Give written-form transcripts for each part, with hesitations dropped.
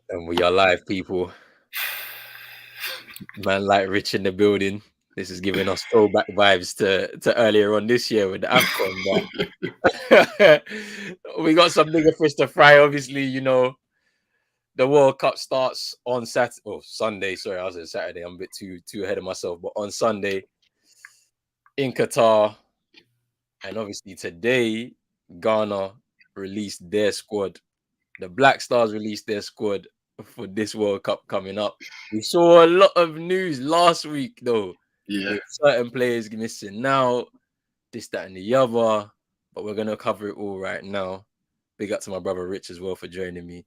And we are live, people. Man, like Rich in the building. This is giving us throwback vibes to earlier on this year with the AFCON. But we got some bigger fish to fry. Obviously, the World Cup starts on Sunday. Sorry, I was on Saturday. I'm a bit too ahead of myself. But on Sunday in Qatar, and obviously today, Ghana released their squad. The Black Stars released their squad for this World Cup coming up. We saw a lot of news last week, though, with certain players missing now, this, that, and the other. But we're gonna cover it all right now. Big up to my brother Rich as well for joining me.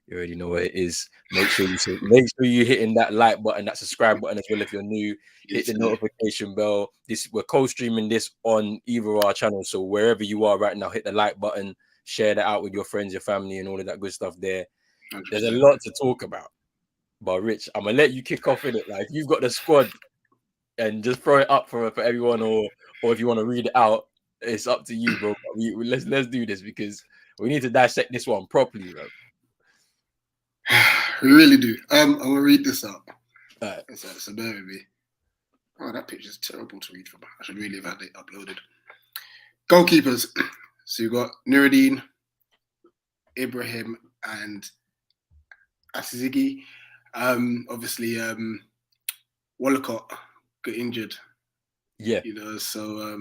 You already know what it is. Make sure you hitting that like button, that subscribe button as well if you're new. Hit the notification bell. We're co-streaming this on either of our channels, so wherever you are right now, hit the like button. Share that out with your friends, your family, and all of that good stuff there. 100%. There's a lot to talk about. But Rich, I'm gonna let you kick off in it. Like, if you've got the squad and just throw it up for everyone, or if you want to read it out, it's up to you, bro. Let's do this because we need to dissect this one properly, bro. We really do. I'm gonna read this out. All right. So bear with me. Oh, that picture's terrible to read from. I should really have had it uploaded. Goalkeepers. So you got Nuruddin, Ibrahim, and Asizigi. Obviously, Wallacott got injured. Yeah. So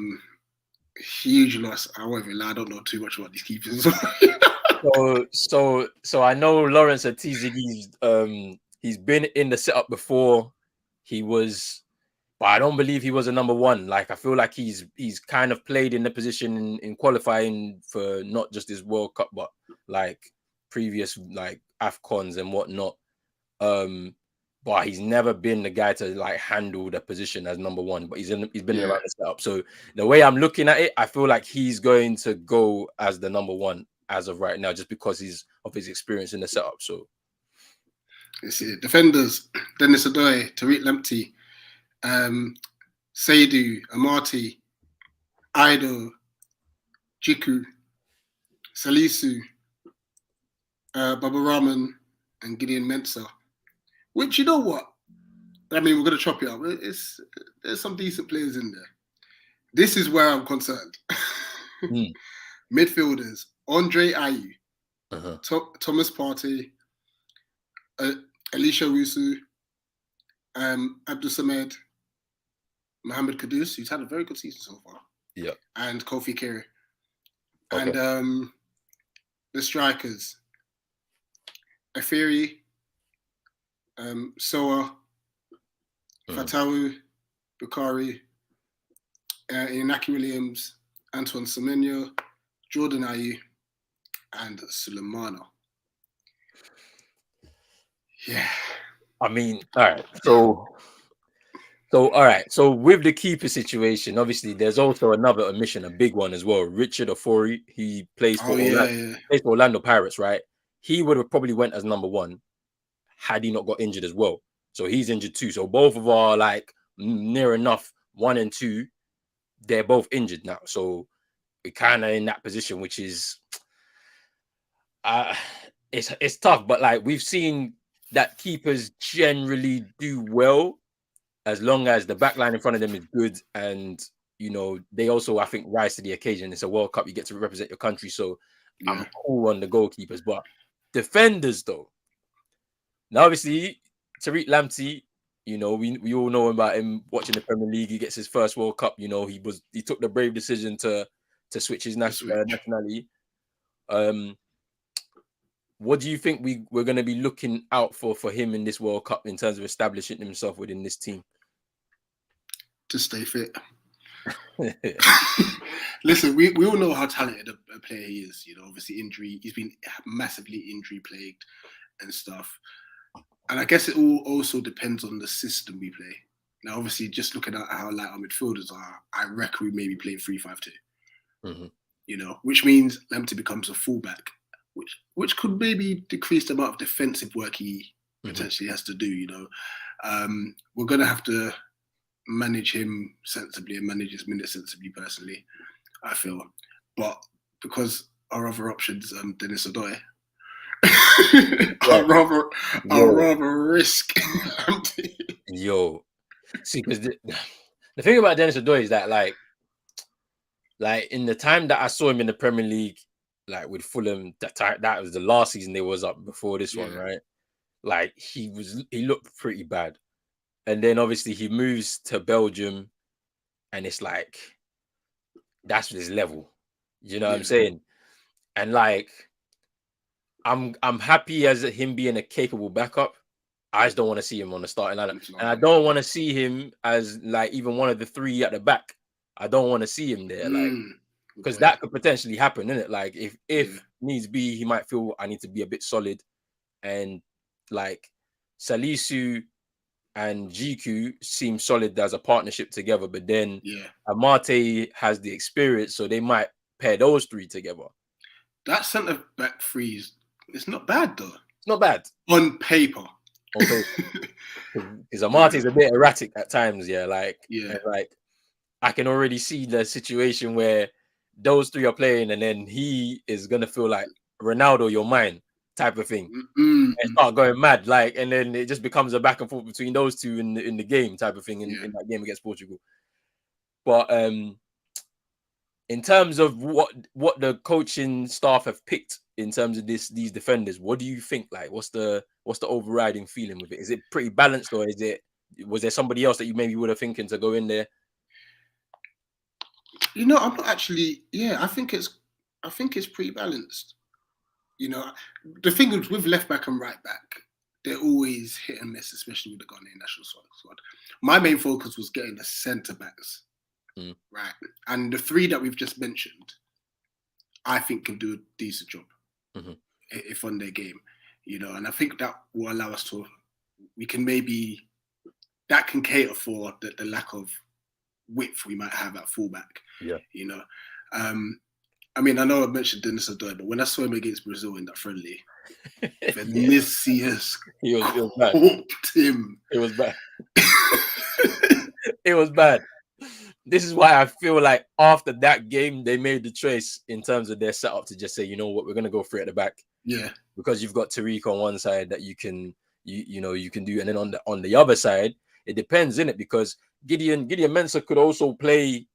huge loss. I won't even lie, I don't know too much about these keepers. So I know Lawrence Atizigi's he's been in the setup before. But I don't believe he was a number one. Like, I feel like he's kind of played in the position in qualifying for not just this World Cup, but like previous like AFCONs and whatnot. But he's never been the guy to like handle the position as number one. But he's been around the setup. So the way I'm looking at it, I feel like he's going to go as the number one as of right now, just because of his experience in the setup. So let's see, defenders: Dennis Adoy, Tariq Lamptey, Saidu, Amati, Aido, Jiku, Salisu, Baba Rahman, and Gideon Mensah. Which, you know what? I mean, we're going to chop it up. There's some decent players in there. This is where I'm concerned. Midfielders: Andre Ayew, Thomas Partey, Elisha Rusu, Abdul Samed, Mohamed Kudus, who's had a very good season so far. Yeah. And Kofi Kere. Okay. And the strikers: Afiri, Soa, Fatawu, Bukari, Inaki Williams, Antoine Semenyo, Jordan Ayew, and Sulemana. Yeah. I mean, all right. So all right. So with the keeper situation, obviously there's also another omission, a big one as well. Richard Ofori, he plays for Orlando Pirates, right? He would have probably went as number one had he not got injured as well. So he's injured too. So both of our like near enough 1 and 2, they're both injured now. So we're kind of in that position, which is it's tough. But like, we've seen that keepers generally do well as long as the back line in front of them is good, and they also, I think, rise to the occasion. It's a World Cup, you get to represent your country, so I'm cool on the goalkeepers. But defenders, though, now obviously Tariq Lamptey, we all know about him watching the Premier League. He gets his first World Cup. He took the brave decision to switch his nationality. What do you think we're going to be looking out for him in this World Cup in terms of establishing himself within this team? To stay fit. Listen, we all know how talented a player he is. Obviously injury. He's been massively injury plagued and stuff. And I guess it all also depends on the system we play. Now, obviously, just looking at how light our midfielders are, I reckon we may be playing 3-5-2. Mm-hmm. Which means Lamptey becomes a fullback, which could maybe decrease the amount of defensive work he potentially has to do. We're going to have to manage him sensibly and manage his minutes sensibly, personally, I feel. But because our other options, Dennis Adoy, I'd rather risk. Yo, see, because the thing about Dennis Odoi is that like in the time that I saw him in the Premier League, like with Fulham, that was the last season they was up before this one, right? Like he looked pretty bad, and then obviously he moves to Belgium, and it's like that's his level. You know what I'm saying? And like I'm happy as him being a capable backup. I just don't want to see him on the starting lineup, and I don't want to see him as like even one of the three at the back. I don't want to see him there, like because that could potentially happen, innit? Like if needs be, he might feel I need to be a bit solid, and like Salisu and GQ seem solid as a partnership together, but then Amate has the experience, so they might pair those three together. That centre back freeze, it's not bad though. It's not bad on paper. Because Amate is a bit erratic at times, like I can already see the situation where those three are playing, and then he is gonna feel like Ronaldo, you're mine, type of thing, and start going mad, like, and then it just becomes a back and forth between those two in the game, type of thing, in that game against Portugal. But in terms of what the coaching staff have picked in terms of these defenders, what do you think? Like, what's the overriding feeling with it? Is it pretty balanced, or was there somebody else that you maybe would have thinking to go in there? You know, I'm not actually. Yeah, I think it's pretty balanced. You know, the thing is with left back and right back, they're always hit and miss, especially with the Ghanaian national squad. My main focus was getting the centre backs right, and the three that we've just mentioned, I think can do a decent job if on their game. You know, and I think that will allow us to. We can that can cater for the lack of width we might have at fullback. Yeah. You know, I mean, I know I mentioned Dennis Odoi, but when I saw him against Brazil in that friendly, Vinicius cooked him. It was bad. It was bad. This is why I feel like after that game, they made the choice in terms of their setup to just say, you know what, we're going to go free at the back. Yeah. Because you've got Tariq on one side that you can do. And then on the other side, it depends, innit? Because Gideon Mensah could also play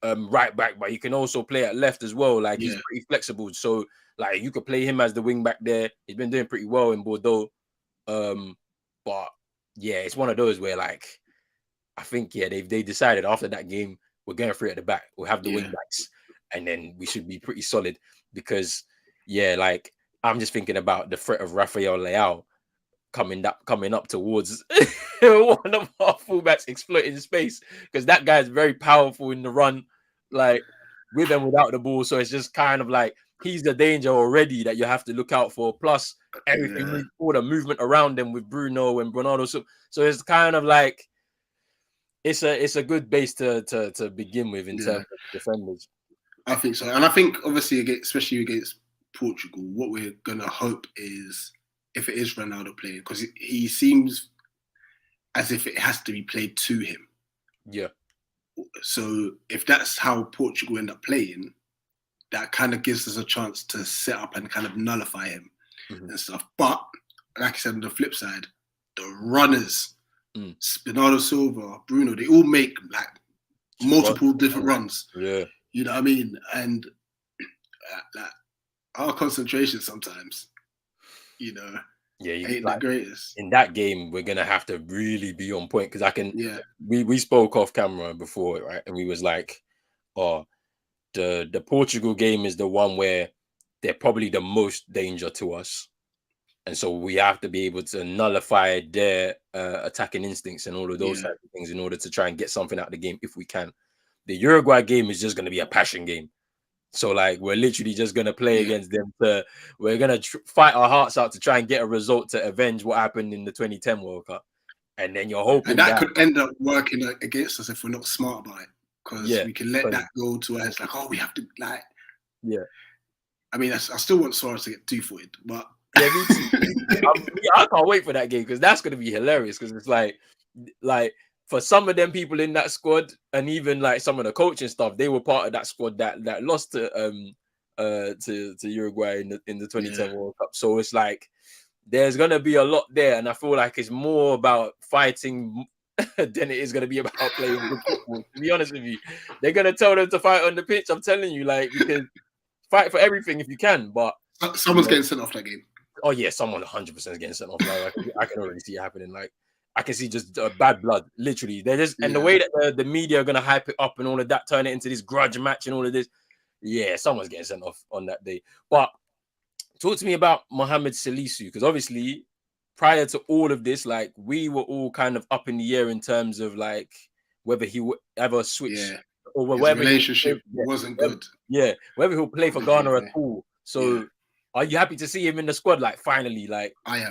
right back, but he can also play at left as well. Like he's pretty flexible. So like you could play him as the wing back there. He's been doing pretty well in Bordeaux. But yeah, it's one of those where like I think they decided after that game we're going free at the back. We'll have the wing backs, and then we should be pretty solid because like I'm just thinking about the threat of Rafael Leao coming up towards one of our fullbacks exploiting space, because that guy is very powerful in the run, like with and without the ball. So it's just kind of like he's the danger already that you have to look out for. Plus everything, all the movement around them with Bruno and Bernardo. So it's kind of like it's a good base to begin with in terms of defenders. I think so, and I think obviously especially against Portugal, what we're gonna hope is if it is Ronaldo playing, because he seems as if it has to be played to him. Yeah. So if that's how Portugal end up playing, that kind of gives us a chance to set up and kind of nullify him and stuff. But like I said, on the flip side, the runners, Bernardo Silva, Bruno, they all make like multiple different runs. Yeah. You know what I mean? And like our concentration sometimes, you know, ain't the greatest. In that game, we're gonna have to really be on point, because we spoke off camera before, right? And we was like, the Portugal game is the one where they're probably the most danger to us, and so we have to be able to nullify their attacking instincts and all of those type of things in order to try and get something out of the game if we can. The Uruguay game is just going to be a passion game. So like we're literally just going to play against them. We're going to fight our hearts out to try and get a result to avenge what happened in the 2010 World Cup. And then you're hoping and that could end up working against us if we're not smart about it, because we can let that go to where it's like, we have to like. Yeah. I mean, I still want Suarez to get 2-footed, but yeah, me too. I can't wait for that game, because that's going to be hilarious. Because it's like for some of them people in that squad, and even like some of the coaching stuff, they were part of that squad that lost to Uruguay in the 2010 World Cup. So it's like there's gonna be a lot there, and I feel like it's more about fighting than it is gonna be about playing good football. To be honest with you, they're gonna tell them to fight on the pitch. I'm telling you, like, because fight for everything if you can, but someone's getting sent off that game. Oh yeah, someone 100% is getting sent off. Like, I can already see it happening. Like, I can see just bad blood. Literally, they're just and the way that the media are gonna hype it up and all of that, turn it into this grudge match and all of this. Yeah, someone's getting sent off on that day. But talk to me about Mohamed Salisu, because obviously, prior to all of this, like, we were all kind of up in the air in terms of like whether he would ever switch or whether his relationship wasn't good. Yeah, whether he'll play for Ghana at all. So. Are you happy to see him in the squad? Like, finally, like I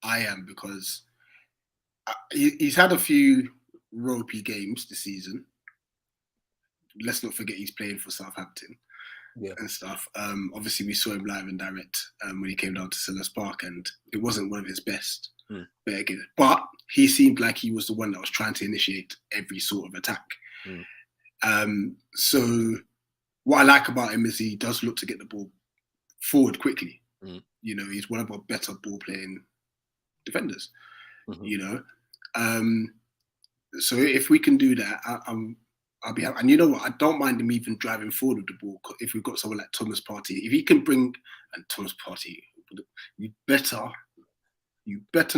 am because he's had a few ropey games this season. Let's not forget he's playing for Southampton and stuff. Obviously, we saw him live and direct when he came down to Selhurst Park, and it wasn't one of his best. But he seemed like he was the one that was trying to initiate every sort of attack. So what I like about him is he does look to get the ball forward quickly. You know, he's one of our better ball playing defenders. You know, so if we can do that, I'll be happy. And you know what? I don't mind him even driving forward with the ball if we've got someone like Thomas Partey. If he can bring and Thomas Partey, you better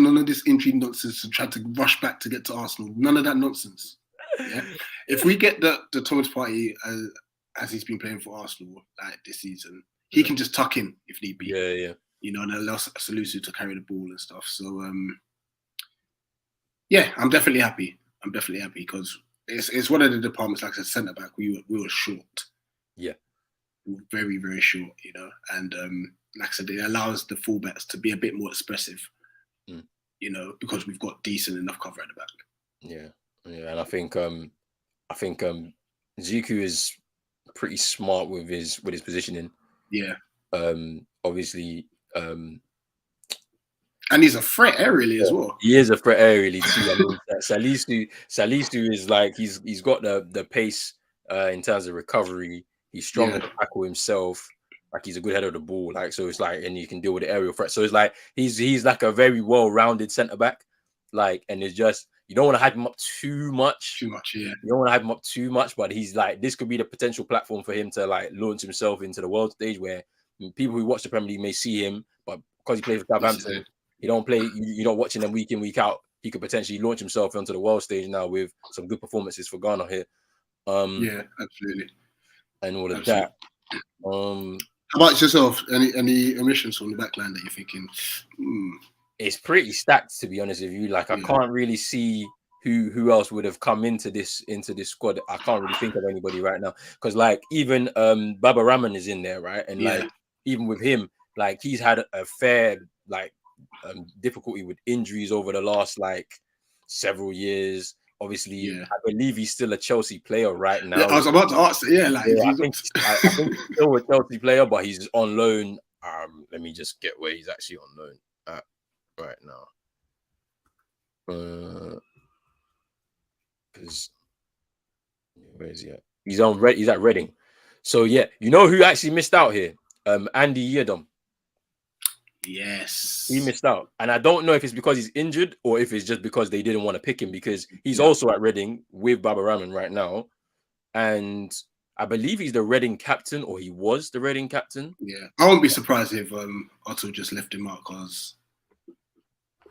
none of this injury nonsense and try to rush back to get to Arsenal. None of that nonsense. Yeah. If we get the Thomas Partey as he's been playing for Arsenal like this season, he can just tuck in if need be. Yeah. You know, and allow Salisu to carry the ball and stuff. So, yeah, I'm definitely happy. Because it's one of the departments, like I said, centre back. We were short. Yeah, we were very, very short. You know, and like I said, it allows the fullbacks to be a bit more expressive. You know, because we've got decent enough cover at the back. Yeah, and I think Ziku is pretty smart with his positioning. Yeah. Obviously, and he's a threat aerially as well. He is a threat aerially too. I mean, Salisu is like he's got the pace in terms of recovery. He's strong to tackle himself. Like, he's a good header of the ball. Like, so it's like, and you can deal with the aerial threat. So it's like he's like a very well-rounded centre back. Like, and it's just, you don't want to hype him up too much. Yeah. You don't want to hype him up too much, but he's like, this could be the potential platform for him to like launch himself into the world stage, where people who watch the Premier League may see him, but because he plays for Southampton, you don't play. You're not watching them week in, week out. He could potentially launch himself onto the world stage now with some good performances for Ghana here. Yeah, absolutely. And all of that. How about yourself? Any omissions from the backline that you're thinking? It's pretty stacked, to be honest with you. Like, I can't really see who else would have come into this squad. I can't really think of anybody right now, because like even Baba Rahman is in there, right? And like even with him, like he's had a fair like difficulty with injuries over the last like several years. Obviously, I believe he's still a Chelsea player right now. I was about to ask. I think he's still a Chelsea player, but he's on loan. Let me just get where he's actually on loan at right now. Because where is he at? He's at Reading. So yeah, you know who actually missed out here? Andy Yedom. Yes, he missed out, and I don't know if it's because he's injured or if it's just because they didn't want to pick him, because he's also at Reading with Baba Rahman right now, and I believe he's the Reading captain, or he was the Reading captain. Yeah, I won't be surprised if Otto just left him out, because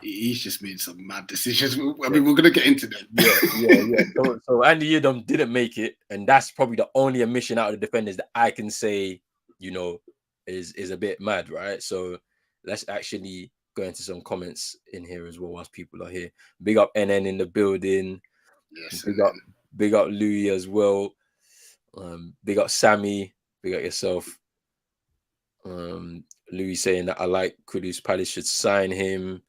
he's just made some mad decisions. I mean, we're gonna get into that. Yeah. So Andy Yedom didn't make it, and that's probably the only omission out of the defenders that I can say, you know, is a bit mad, right? So let's actually go into some comments in here as well whilst people are here. Big up NN in the building. Yes. Big up Louis as well. Big up Sammy. Big up yourself. Louis saying that I like Kudus Palace should sign him.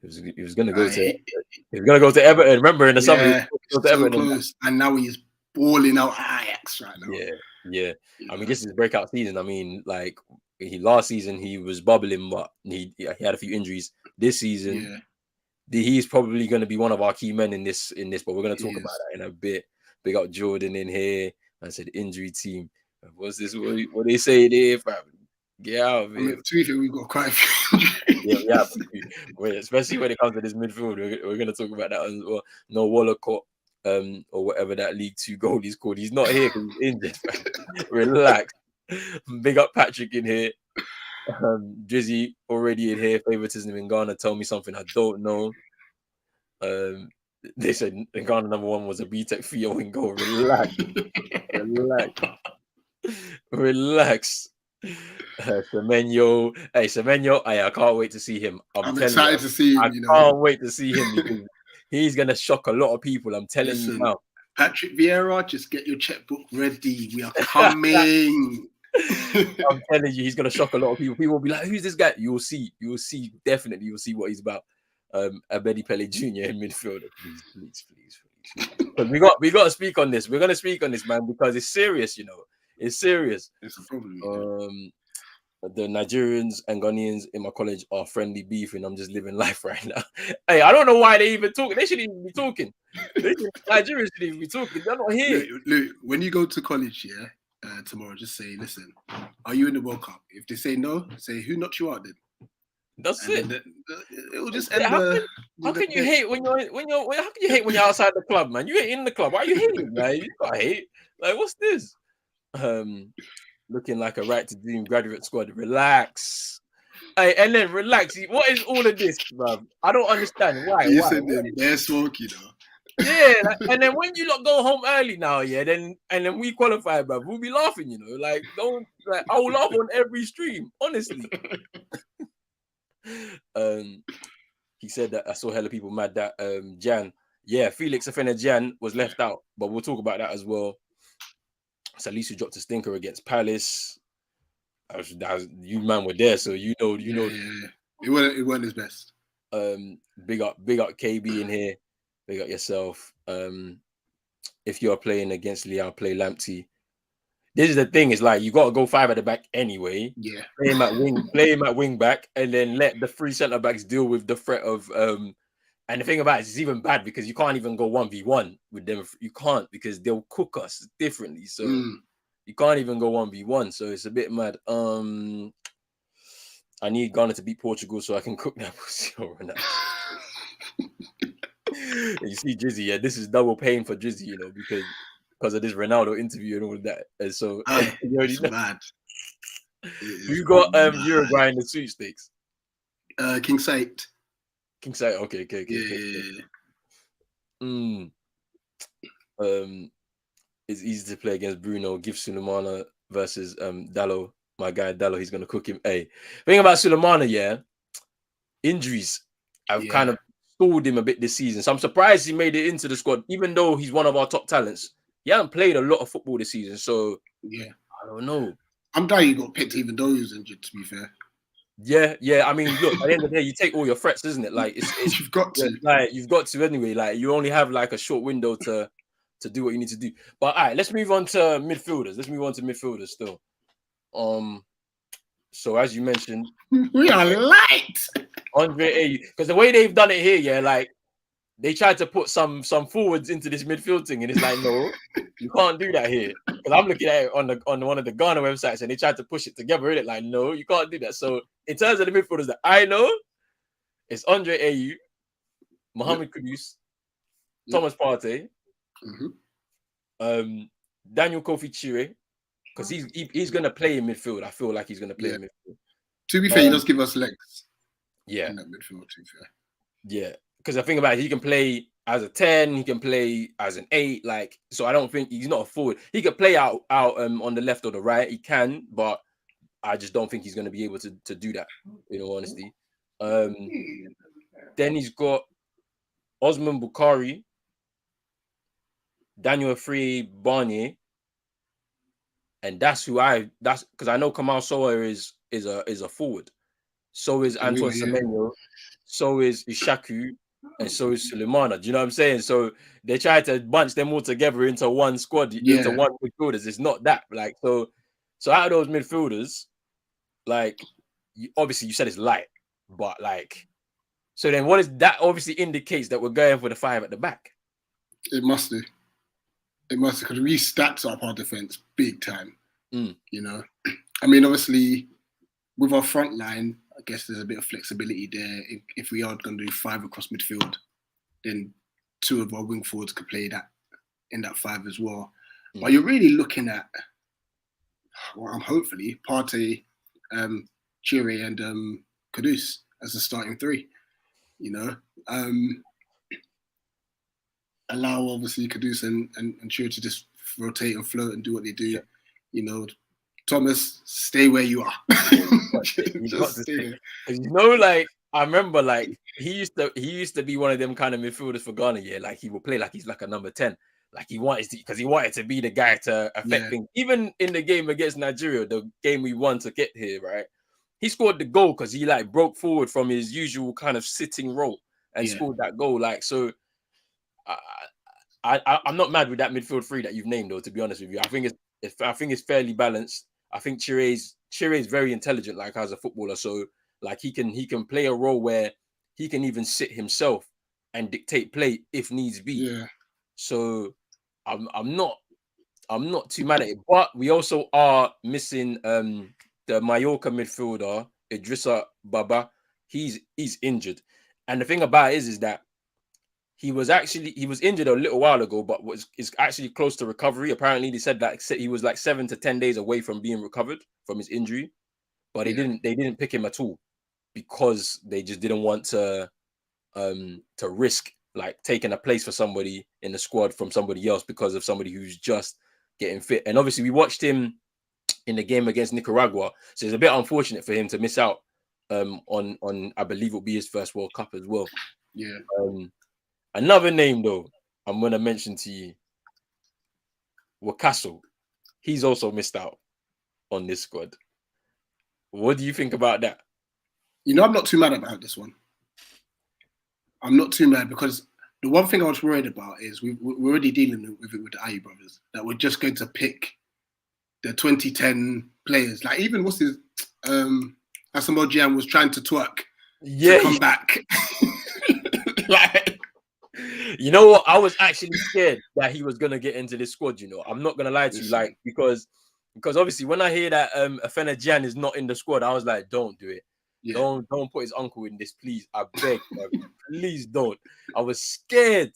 He was gonna go to Everton. Remember in the summer, he was so close, and now he's balling out Ajax right now. Yeah. I mean, this is breakout season. I mean, like last season he was bubbling, but he had a few injuries. This season, he's probably going to be one of our key men in this. But we're going to talk about that in a bit. Big up Jordan in here. I said injury team. What's this? What they say there? Get out of here. I mean, we've got quite a few injuries. Yeah, we have to. Especially when it comes to this midfield, we're going to talk about that as well. No Wallacott, or whatever that League Two goal is called. He's not here because he's injured. Relax. Big up Patrick in here. Drizzy already in here. Favoritism in Ghana. Tell me something I don't know. They said in Ghana number one was a BTEC Theo in goal. Relax. Relax. Semenyo. Hey, Semenyo. I can't wait to see him. I'm excited to see him. I can't wait to see him because he's gonna shock a lot of people. I'm telling you now. Patrick Vieira, just get your checkbook ready. We are coming. I'm telling you, he's gonna shock a lot of people. People will be like, "Who's this guy?" You'll see. Definitely, you'll see what he's about. Abedi Pele Jr. in midfield. Please. But we got to speak on this. We're gonna speak on this, man, because it's serious. It's serious. It's a problem. The Nigerians and Ghanaians in my college are friendly beefing. I'm just living life right now. Hey, I don't know why they even talk. They shouldn't even be talking. Nigerians shouldn't even be talking. They're not here. Look, when you go to college, tomorrow, just say, listen, are you in the World Cup? If they say no, say who knocked you out then? That's it. It will just end. How can you hate when you're outside the club, man? You ain't in the club. Why are you hating, man? You got hate. Like, what's this? Looking like a right to dream graduate squad. Relax. Hey, and then relax. What is all of this, bro? I don't understand why. You said they're smoky though. Yeah, and then when you lot go home early now, and then we qualify, bro, we'll be laughing, like I will laugh on every stream, honestly. He said that I saw hella people mad that Jan, Felix offended Jan was left out, but we'll talk about that as well. Salisu dropped a stinker against Palace. You man were there, so you know. Yeah. It wasn't his best. Big up KB in here. Big up yourself. If you're playing against Leon, play Lamptey. This is the thing, is like you got to go 5 at the back anyway. Yeah. Play him at wing back, and then let the 3 centre backs deal with the threat of and the thing about it is, it's even bad because you can't even go 1v1 with them. You can't, because they'll cook us differently. So you can't even go 1v1. So it's a bit mad. I need Ghana to beat Portugal so I can cook that pussy over now. You see Drizzy, this is double pain for Drizzy, because of this Ronaldo interview and all of that. And so you already know. Mad. You got Uruguay in the sweepstakes. King Said. Okay. It's easy to play against Bruno. Give Sulemana versus Dallo. My guy Dallo, he's gonna cook him. Hey, thing about Sulemana, injuries have kind of stalled him a bit this season. So I'm surprised he made it into the squad, even though he's one of our top talents. He hasn't played a lot of football this season, so I don't know. I'm glad he got picked, even though he was injured, to be fair. Yeah. I mean, look, at the end of the day, you take all your threats, isn't it? Like, it's you've got to. Like, you've got to anyway. Like, you only have like a short window to do what you need to do. But all right, let's move on to midfielders. Still. So as you mentioned, we are light. Andre Ayew, because the way they've done it here, like they tried to put some forwards into this midfield thing, and it's like, no, you can't do that here. Because I'm looking at it on one of the Ghana websites, and they tried to push it together, and it like, no, you can't do that. So in terms of the midfielders that I know, it's Andre Ayew, Mohamed Kudus, Thomas Partey, Daniel Kofi Chire, because he's gonna play in midfield. I feel like he's gonna play in midfield. To be fair, he does give us legs. Yeah, in that midfield. To be fair. Yeah, because I think about it, he can play as a 10, he can play as an 8. Like, so I don't think he's not a forward. He could play out on the left or the right. He can, but I just don't think he's going to be able to do that, in all honesty. Then he's got Osman Bukhari, Daniel Free Barnier, and that's because I know Kamal Soa is a forward. So is Antoine Semenyo, so is Ishaku, and so is Sulemana. Do you know what I'm saying? So they try to bunch them all together into one squad, into one midfielders. It's not that. Like, so out of those midfielders, like, obviously you said it's light, but like, so then what is that? Obviously indicates that we're going for the 5 at the back. It must do. It must, because we stacked up our defense big time. You know, I mean, obviously with our front line, I guess there's a bit of flexibility there. If we are going to do 5 across midfield, then 2 of our wing forwards could play that in that 5 as well. But you're really looking at, well, hopefully, Partey, Chire and Kudus as the starting 3. You know, allow obviously Kudus and Chire to just rotate and float and do what they do. Yeah. You know, Thomas, stay where you are. Just stay there. You know, like I remember, like he used to be one of them kind of midfielders for Ghana. Yeah, like he would play like he's like a number 10. Like he wanted to be the guy to affect things. Even in the game against Nigeria, the game we won to get here, right? He scored the goal because he like broke forward from his usual kind of sitting role and scored that goal. Like so, I'm not mad with that midfield 3 that you've named, though. To be honest with you, I think it's fairly balanced. I think Chire is very intelligent, like as a footballer. So like he can play a role where he can even sit himself and dictate play if needs be. Yeah. So I'm not too mad at it. But we also are missing the Mallorca midfielder Idrissa Baba. He's injured, and the thing about it is that he was injured a little while ago, but is actually close to recovery. Apparently, they said that he was like 7 to 10 days away from being recovered from his injury, but they didn't pick him at all because they just didn't want to risk like taking a place for somebody in the squad from somebody else because of somebody who's just getting fit. And obviously, we watched him in the game against Nicaragua, so it's a bit unfortunate for him to miss out on I believe it'll be his first World Cup as well. Yeah. Another name though, I'm gonna mention to you, Wakaso. He's also missed out on this squad. What do you think about that? You know, I'm not too mad about this one. I'm not too mad because the one thing I was worried about is we're already dealing with it with the Ayew brothers, that we're just going to pick the 2010 players. Like even what's his Asamoah Gyan was trying to twerk to come back. Like, you know what? I was actually scared that he was gonna get into this squad. You know, I'm not gonna lie to you, like because obviously when I hear that Afena Gyan is not in the squad, I was like, don't do it. Yeah. Don't put his uncle in this, please. I beg, please don't. I was scared,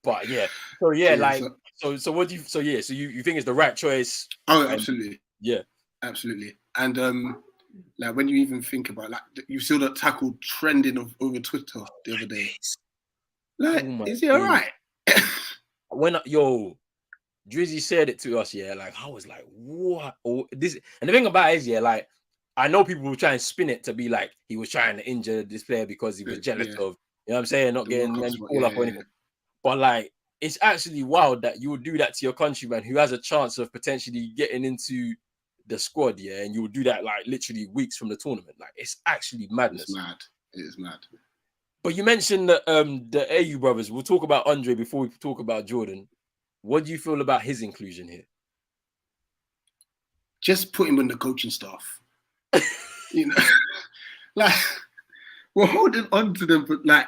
but yeah. So yeah, like so what do you? So yeah, so you think it's the right choice? Oh, absolutely. Yeah, absolutely. And like when you even think about like you saw that tackle trending over Twitter the other day. Like, is he all right? When Drizzy said it to us, yeah, like I was like, what? Oh, this, and the thing about it is, yeah, like I know people will try and spin it to be like he was trying to injure this player because he was jealous of, you know what I'm saying, not getting any call up or anything. But like, it's actually wild that you would do that to your countryman who has a chance of potentially getting into the squad, yeah, and you would do that like literally weeks from the tournament. Like, it's actually madness. It's mad. It is mad. But you mentioned the Ayew brothers. We'll talk about Andre before we talk about Jordan. What do you feel about his inclusion here? Just put him on the coaching staff. You know, like we're holding on to them, but like,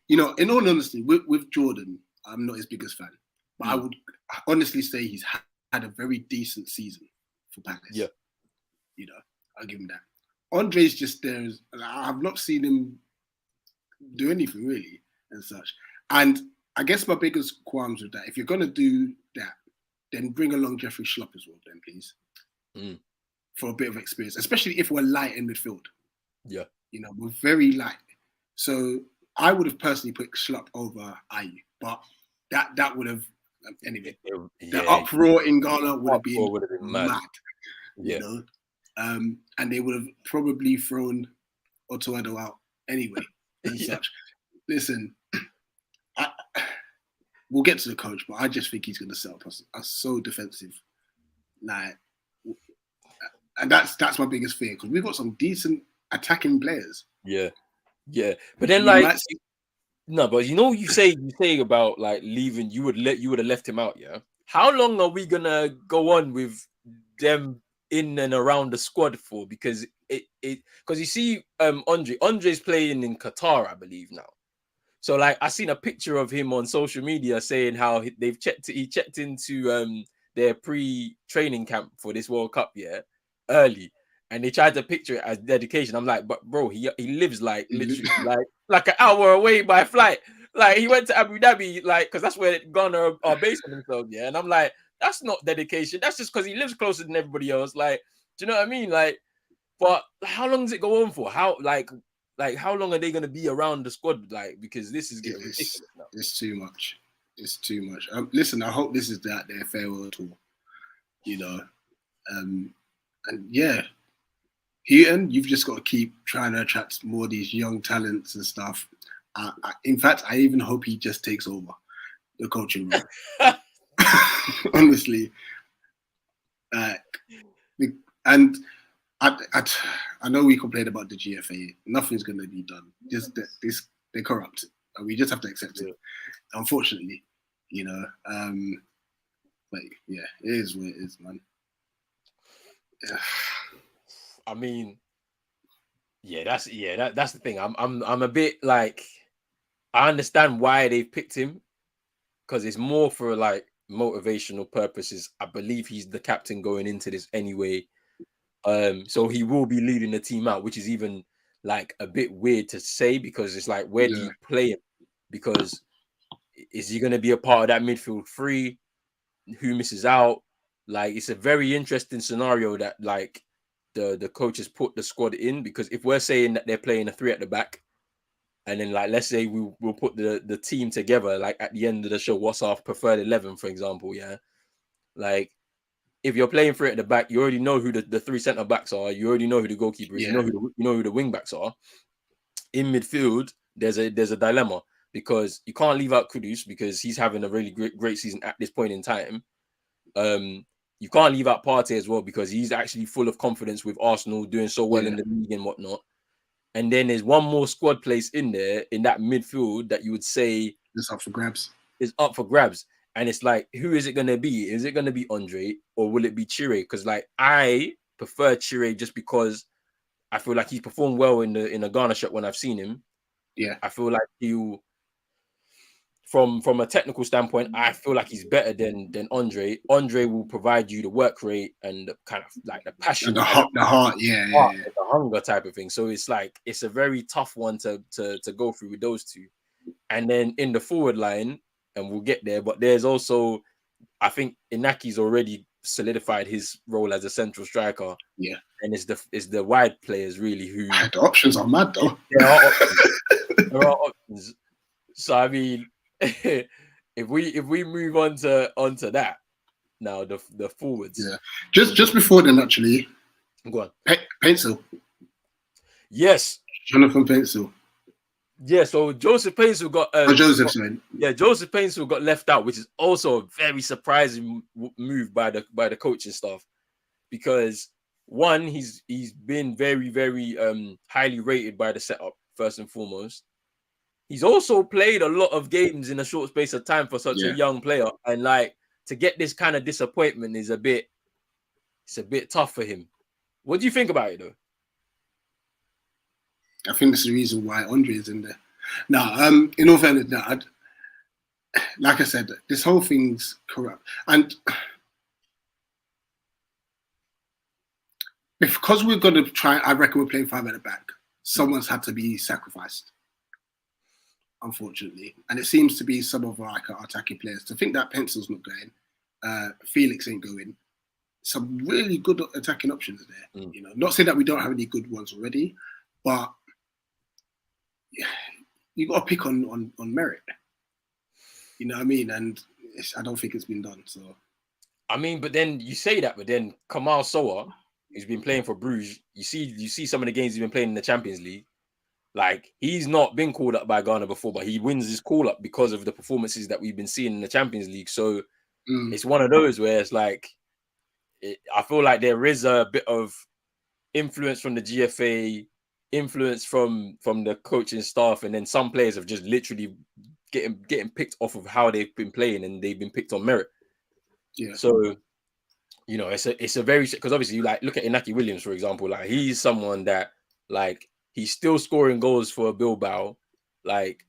you know, in all honesty, with Jordan, I'm not his biggest fan, but I would honestly say he's had a very decent season for Palace. Yeah, you know, I'll give him that. Andre's just there. I've not seen him do anything really and such. And I guess my biggest qualms with that, if you're going to do that, then bring along Jeffrey Schlupp as well, then please. For a bit of experience, especially if we're light in midfield. Yeah. You know, we're very light. So I would have personally put Schlupp over Ayew, but that would have, anyway, the uproar in Ghana would have been mad. Yeah. You know? And they would have probably thrown Otto Addo out anyway and such. Listen, we'll get to the coach, but I just think he's going to set up us so defensive. Like, and that's my biggest fear because we've got some decent attacking players. Yeah. But then like, no, but you know, you say about like leaving, you would have left him out. Yeah. How long are we gonna go on with them in and around the squad for? Because because you see, Andre's playing in Qatar, I believe now. So like, I seen a picture of him on social media saying how he checked into their pre-training camp for this World Cup, early, and they tried to picture it as dedication. I'm like, but bro, he lives like literally like an hour away by flight. Like he went to Abu Dhabi, like because that's where Ghana are based on themselves. Yeah, and I'm like, that's not dedication. That's just because he lives closer than everybody else. Like, do you know what I mean? Like, but how long does it go on for? How how long are they gonna be around the squad? Like, because this is getting ridiculous now. It's too much. It's too much. Listen, I hope this is their farewell tour. You know, and yeah, Heaton, you've just got to keep trying to attract more of these young talents and stuff. In fact, I even hope he just takes over the coaching role. Honestly, and I know we complained about the GFA. Nothing's going to be done. Just they're corrupt, and we just have to accept it. Unfortunately, you know. But yeah, it is what it is, man. Yeah. I mean, that's the thing. I'm a bit like, I understand why they picked him, because it's more for like motivational purposes. I believe he's the captain going into this anyway. So he will be leading the team out, which is even like a bit weird to say, because it's like, where do you play him? Because is he going to be a part of that midfield three? Who misses out? Like, it's a very interesting scenario that like the coaches put the squad in, because if we're saying that they're playing a three at the back, and then like let's say we'll put the team together, like at the end of the show, what's our preferred 11, for example, yeah, like if you're playing three at the back, you already know who the three centre backs are. You already know who the goalkeeper is. You know who the wing backs are. In midfield, there's a dilemma, because you can't leave out Kudus because he's having a really great season at this point in time. You can't leave out Partey as well, because he's actually full of confidence with Arsenal doing so well in the league and whatnot. And then there's one more squad place in there in that midfield that you would say is up for grabs. And it's like, who is it going to be? Is it going to be Andre, or will it be Chire? Because like, I prefer Chire just because I feel like he's performed well in the Ghana shirt when I've seen him. Yeah, I feel like he'll, from a technical standpoint, I feel like he's better than Andre. Andre will provide you the work rate and the kind of like the passion, and the heart, the hunger type of thing. So it's like, it's a very tough one to go through with those two. And then in the forward line, and we'll get there, but there's also, I think Inaki's already solidified his role as a central striker. Yeah, and it's the wide players really who the options are mad though. There are options. So I mean, if we move on to that now, the forwards. Yeah, just before then, actually, go on. Pencil. Yes, Jonathan Pencil. Yeah, so Joseph Painsil got Joseph Painsil got left out, which is also a very surprising move by the coaching staff, because one, he's been very, very highly rated by the setup, first and foremost. He's also played a lot of games in a short space of time for such a young player, and like, to get this kind of disappointment is a bit tough for him. What do you think about it though? I think that's the reason why Andre is in there. Now, in all fairness, like I said, this whole thing's corrupt. And because we're going to try, I reckon we're playing five at the back, someone's had to be sacrificed, unfortunately. And it seems to be some of our attacking players. To think that Pencil's not going, Felix ain't going. Some really good attacking options there. You know, not saying that we don't have any good ones already, but you got to pick on merit. You know what I mean? And I don't think it's been done. So, I mean, but then you say that, but then Kamal Soa, who's been playing for Bruges, you see some of the games he's been playing in the Champions League. Like, he's not been called up by Ghana before, but he wins his call up because of the performances that we've been seeing in the Champions League. So it's one of those where it's like, I feel like there is a bit of influence from the GFA, influence from the coaching staff, and then some players have just literally getting picked off of how they've been playing, and they've been picked on merit. Yeah. So, you know, it's a very, because obviously you like look at Inaki Williams, for example, like he's someone that like he's still scoring goals for Bilbao, like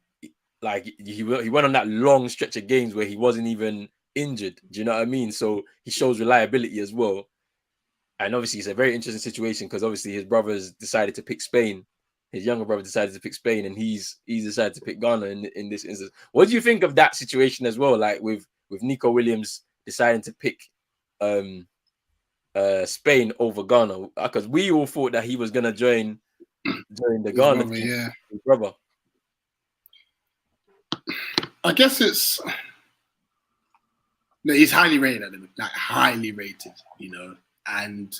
he went on that long stretch of games where he wasn't even injured. Do you know what I mean? So he shows reliability as well. And obviously, it's a very interesting situation because obviously his brothers decided to pick Spain. His younger brother decided to pick Spain, and he's decided to pick Ghana in this instance. What do you think of that situation as well? Like with Nico Williams deciding to pick Spain over Ghana, because we all thought that he was gonna join the His Ghana brother, team. yeah. His brother. I guess it's no, he's highly rated at the minute, like highly rated, you know, and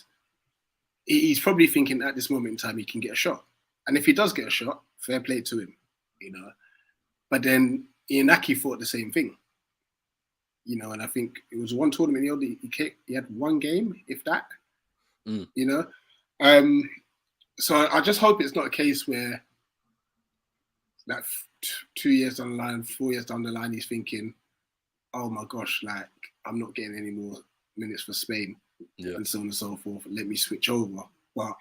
he's probably thinking at this moment in time he can get a shot. And if he does get a shot, fair play to him, you know. But then Inaki thought the same thing, you know, and I think it was one tournament he had one game, if that, you know. So I just hope it's not a case where like 2 years down the line, 4 years down the line, he's thinking, oh my gosh, like I'm not getting any more minutes for Spain, and so on and so forth. Let me switch over. But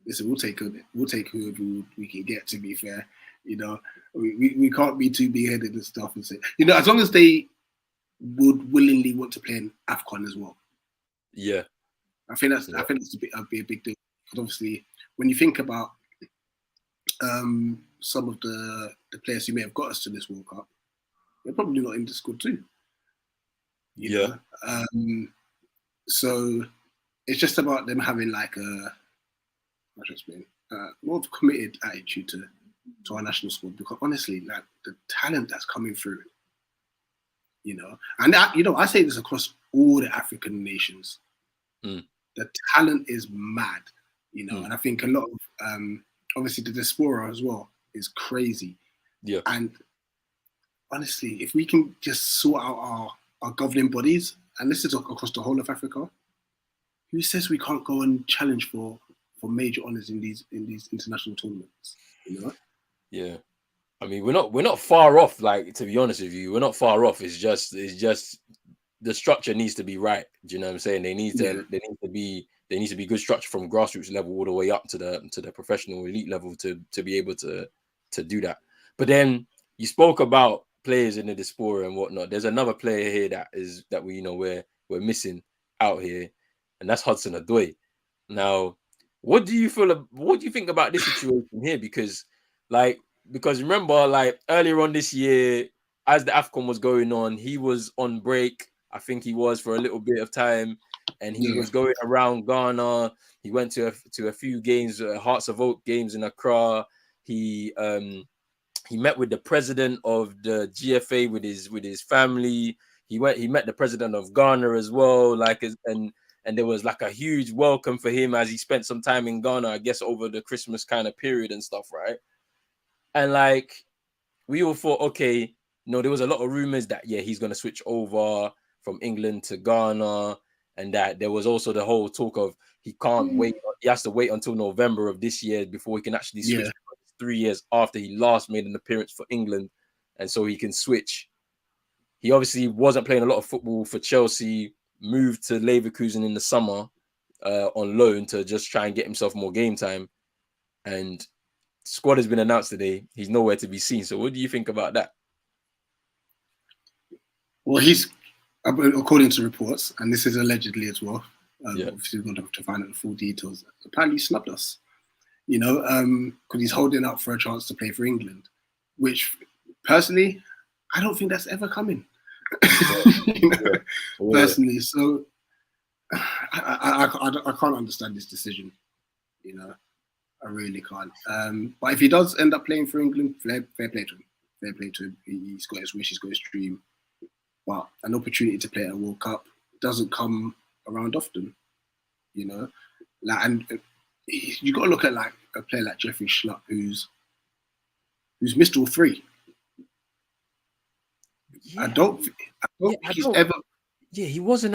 listen, we'll take whoever we can get. To be fair, you know, we can't be too big-headed and stuff and say, you know, as long as they would willingly want to play in AFCON as well. Yeah, I think that's a big deal. Because obviously, when you think about some of the players who may have got us to this World Cup, they're probably not in the squad too. You know? So it's just about them having like more of a committed attitude to our national squad, because honestly, like the talent that's coming through, you know, and that, you know, I say this across all the African nations, the talent is mad, you know, and I think a lot of obviously the diaspora as well is crazy, and honestly, if we can just sort out our governing bodies, and this is across the whole of Africa, who says we can't go and challenge for major honours in these international tournaments? You know? Yeah. I mean, we're not far off. Like, to be honest with you, we're not far off. It's just the structure needs to be right. Do you know what I'm saying? There needs to be good structure from grassroots level all the way up to the professional elite level to be able to do that. But then you spoke about players in the diaspora and whatnot. There's another player here that we, you know, we're missing out here, and that's Hudson Odoi. Now, what do you think about this situation here? Because remember, like earlier on this year, as the AFCON was going on, he was on break. I think he was for a little bit of time, and he was going around Ghana. He went to a few games, Hearts of Oak games in Accra. He met with the president of the GFA with his family. He met the president of Ghana as well. And there was like a huge welcome for him as he spent some time in Ghana, I guess, over the Christmas kind of period and stuff, right? And like we all thought, okay, no, there was a lot of rumors that he's gonna switch over from England to Ghana, and that there was also the whole talk of he can't wait. He has to wait until November of this year before he can actually switch. 3 years after he last made an appearance for England, and so he can switch. He obviously wasn't playing a lot of football for Chelsea, moved to Leverkusen in the summer on loan to just try and get himself more game time. And squad has been announced today. He's nowhere to be seen. So what do you think about that? Well, he's, according to reports, and this is allegedly as well, obviously we're going to have to find out the full details, apparently he snubbed us, you know, because he's holding out for a chance to play for England, which personally, I don't think that's ever coming. You know, personally. So I can't understand this decision, you know. I really can't. But if he does end up playing for England, fair play to him. Fair play to him. He's got his wish, he's got his dream. But an opportunity to play at a World Cup doesn't come around often, you know. Like, and you got to look at like a player like Jeffrey Schlupp, who's missed all three. I don't think he's ever. Yeah, he wasn't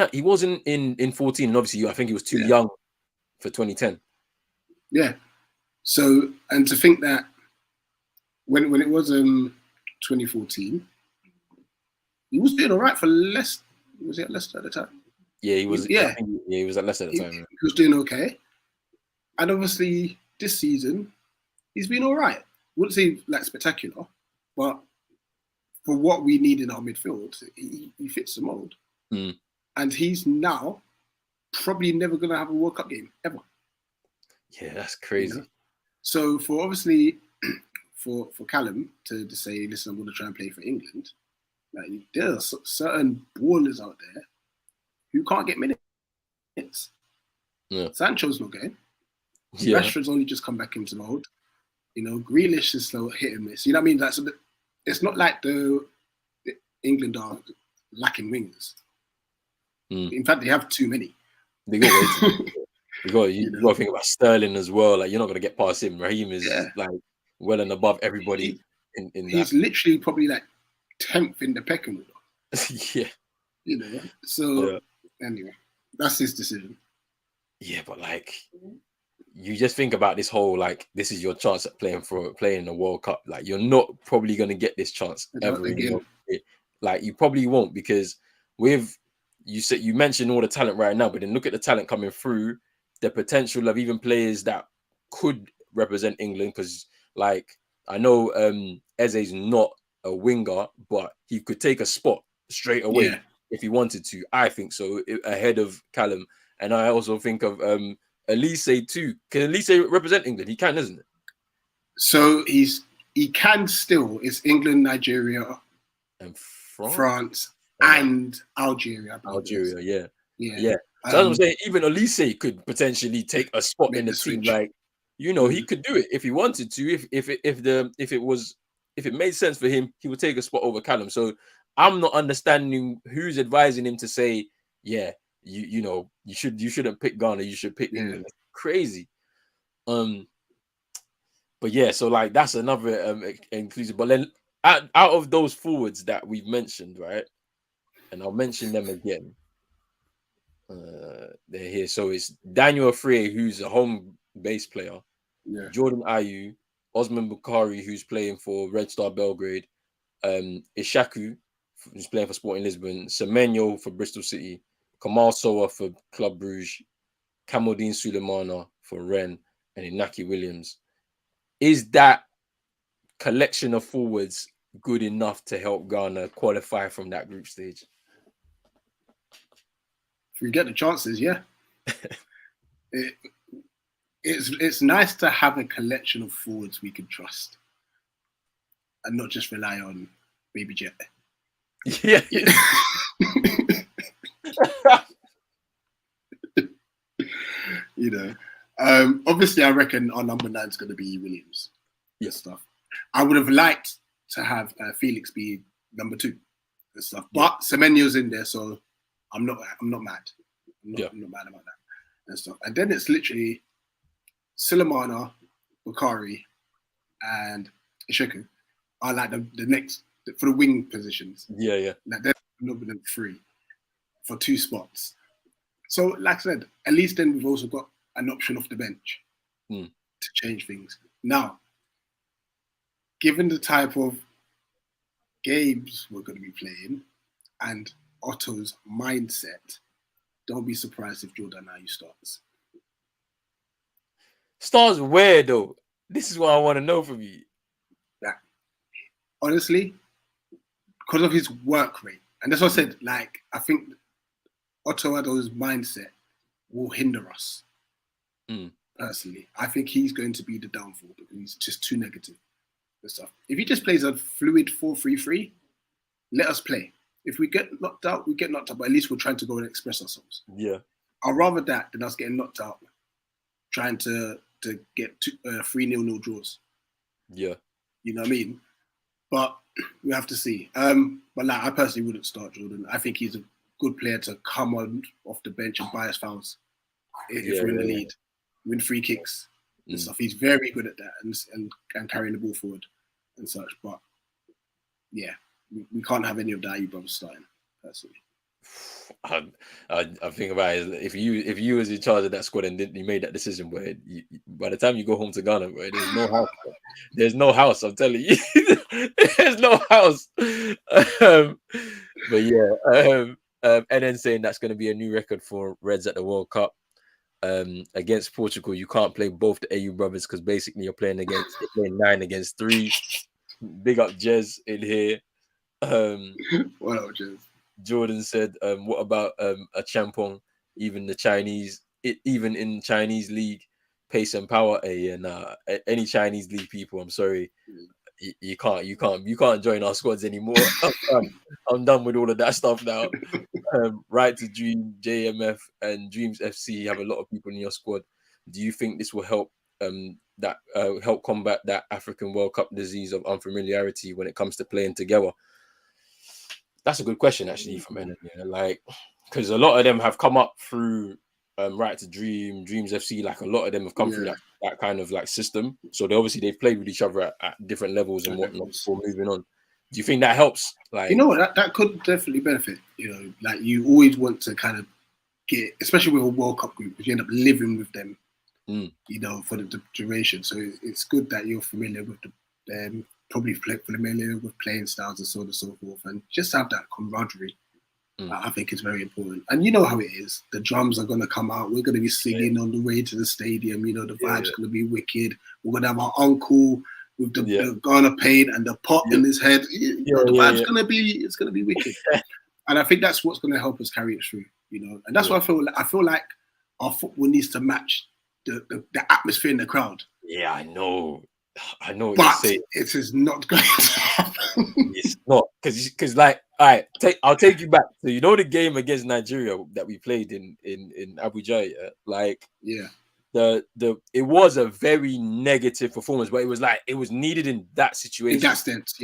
in 14, and obviously I think he was too young for 2010. Yeah. So, and to think that when it was 2014, he was doing all right for Leicester. Was he at Leicester at the time? Yeah, he was. Yeah, he was at Leicester at the time. He was doing okay, and obviously this season he's been all right. Wouldn't say like spectacular, but for what we need in our midfield, he fits the mold. And he's now probably never going to have a World Cup game ever. Yeah, that's crazy. You know? So for obviously for Callum to say, listen, I'm going to try and play for England. Like there's certain ballers out there who can't get minutes. Yeah. Sancho's not going. Yeah. Rashford's only just come back into mode. You know, Grealish is slow hit and miss. You know what I mean? That's a bit. It's not like the England are lacking wingers. In fact, they have too many. They got way too many. You got to think about Sterling as well. Like you're not going to get past him. Raheem is like well and above everybody. He's literally probably like 10th in the pecking order. Yeah. You know. So anyway, that's his decision. Yeah, but like you just think about this whole like this is your chance at playing in the World Cup. Like you're not probably going to get this chance ever again. Like you probably won't, because with you mentioned all the talent right now, but then look at the talent coming through, the potential of even players that could represent England. Because like I know Eze's not a winger, but he could take a spot straight away if he wanted to. I think so, ahead of Callum. And I also think of Elise too. Can Elise represent England? He can, isn't it? So he can still. It's England, Nigeria, and France and Algeria. Algeria, yeah. So as I'm saying, even Elise could potentially take a spot in the team. Like, you know, he could do it if he wanted to. If it made sense for him, he would take a spot over Callum. So I'm not understanding who's advising him to say, yeah, you know, you shouldn't pick Ghana, you should pick England. That's crazy. But yeah, so like that's another inclusive. But then out of those forwards that we've mentioned, right? And I'll mention them again. They're here. So it's Daniel Afriyie, who's a home base player. Yeah. Jordan Ayew, Osman Bukhari, who's playing for Red Star Belgrade. Ishaku, who's playing for Sporting Lisbon. Semenyo for Bristol City. Kamal Sowa for Club Brugge. Kamaldeen Sulemana for Rennes. And Inaki Williams. Is that collection of forwards good enough to help Ghana qualify from that group stage? If we get the chances, yeah. It's nice to have a collection of forwards we can trust and not just rely on Baby Jet. Yeah. You know, obviously, I reckon our number 9 is going to be Williams. Yeah, stuff. I would have liked to have Felix be number 2 and stuff, but Semenyo's in there, so I'm not mad. I'm not mad about that and stuff. And then it's literally Sulemana, Bukhari, and Ishaku are like the next for the wing positions. Yeah. Like they're number 3 for 2 spots. So, like I said, at least then we've also got an option off the bench to change things. Now, given the type of games we're going to be playing and Otto's mindset, don't be surprised if Jordan Ayew starts. Starts where, though? This is what I want to know from you. Like, honestly, because of his work rate, and that's what I said, like, I think Otto Addo's mindset will hinder us. Personally, I think he's going to be the downfall because he's just too negative and stuff. If he just plays a fluid 4-3-3, let us play. If we get knocked out, we get knocked out, but at least we're trying to go and express ourselves. Yeah. I'd rather that than us getting knocked out, trying to get 3-0 draws. Yeah. You know what I mean? But we have to see. But like, I personally wouldn't start Jordan. I think he's a good player to come on off the bench and buy us fouls if we're in the lead, win free kicks and stuff. He's very good at that and carrying the ball forward and such. But yeah, we can't have any of the Ayew brothers starting personally. I think about it, if you was in charge of that squad and you made that decision, but by the time you go home to Ghana, bro, there's no house. There's no house. I'm telling you, there's no house. But yeah, and then saying that's going to be a new record for Reds at the World Cup against Portugal. You can't play both the Ayew brothers because basically you're playing 9 against 3. Big up Jez in here. What up, Jez? Jordan said, what about a Champong? even even in Chinese league, pace and power. And any Chinese league people, I'm sorry, you can't join our squads anymore. I'm done with all of that stuff now. Right to Dream, JMF, and Dreams FC have a lot of people in your squad. Do you think this will help help combat that African World Cup disease of unfamiliarity when it comes to playing together? That's a good question, actually, from Enon. Yeah, like, because a lot of them have come up through Right to Dream, Dreams FC. Like, a lot of them have come through that kind of like system. So they've played with each other at different levels and whatnot before moving on. Do you think that helps? Like, you know what, that could definitely benefit. You know, like you always want to kind of get, especially with a World Cup group, if you end up living with them, you know, for the duration. So it's good that you're familiar with them, probably familiar with playing styles and so on and so forth, and just have that camaraderie. I think it's very important. And you know how it is. The drums are going to come out. We're going to be singing on the way to the stadium. You know, the vibe's going to be wicked. We're going to have our uncle with the Ghana paint and the pot in his head. You know, the vibe's going to be, it's going to be wicked. And I think that's what's going to help us carry it through, you know. And that's what I feel like our football needs to match the atmosphere in the crowd. Yeah, I know what but you're saying. It is not going to happen. It's not, because like, all right, I'll take you back. So you know the game against Nigeria that we played in Abuja, like it was a very negative performance, but it was needed in that situation. In that sense,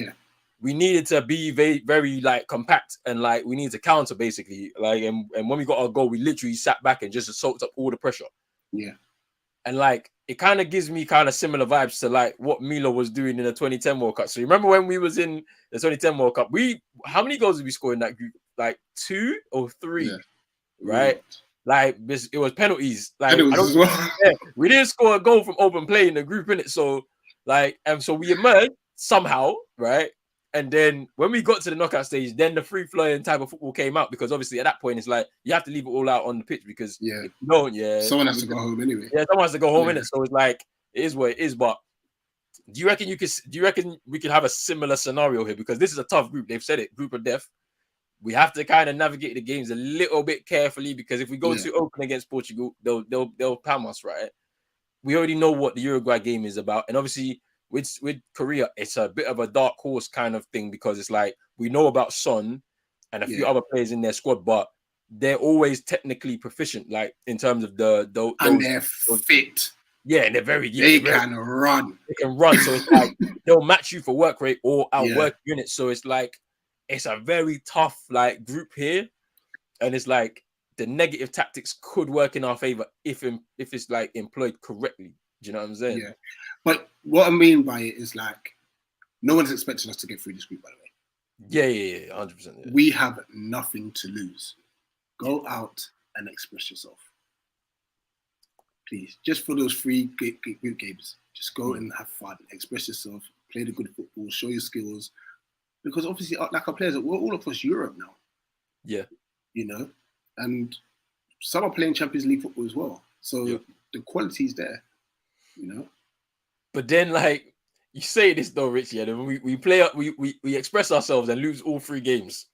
we needed to be very, very like compact, and like we needed to counter basically. Like, and when we got our goal, we literally sat back and just soaked up all the pressure. Yeah. And like it kind of gives me kind of similar vibes to like what Milo was doing in the 2010 World Cup. So you remember when we was in the 2010 World Cup, how many goals did we score in that group? Like 2 or 3, right? Like it was penalties. Like we didn't score a goal from open play in the group, innit? So like, and so we emerged somehow, right? And then when we got to the knockout stage, then the free-flowing type of football came out, because obviously at that point it's like you have to leave it all out on the pitch, because if you don't, someone has to go home anyway. Yeah, someone has to go home in it. So it's like it is what it is. But do you reckon we could have a similar scenario here? Because this is a tough group. They've said it, group of death. We have to kind of navigate the games a little bit carefully, because if we go too open against Portugal, they'll palm us, right? We already know what the Uruguay game is about, and obviously with Korea, it's a bit of a dark horse kind of thing, because it's like we know about Son and a few other players in their squad, but they're always technically proficient, like in terms of and they're fit. Yeah, and they're very. They can run. They can run, so it's like they'll match you for work rate or outwork units. So it's like it's a very tough like group here, and it's like the negative tactics could work in our favor if it's like employed correctly. Do you know what I'm saying? Yeah. But what I mean by it is like no one's expecting us to get through this group, by the way. Yeah, 100%. Yeah. We have nothing to lose. Go out and express yourself. Please, just for those 3 group games, just go and have fun, express yourself, play the good football, show your skills. Because obviously, like our players, we're all across Europe now. Yeah. You know, and some are playing Champions League football as well. So the quality is there, you know. But then, like you say this though, Richie, and we play up, we express ourselves and lose all 3 games.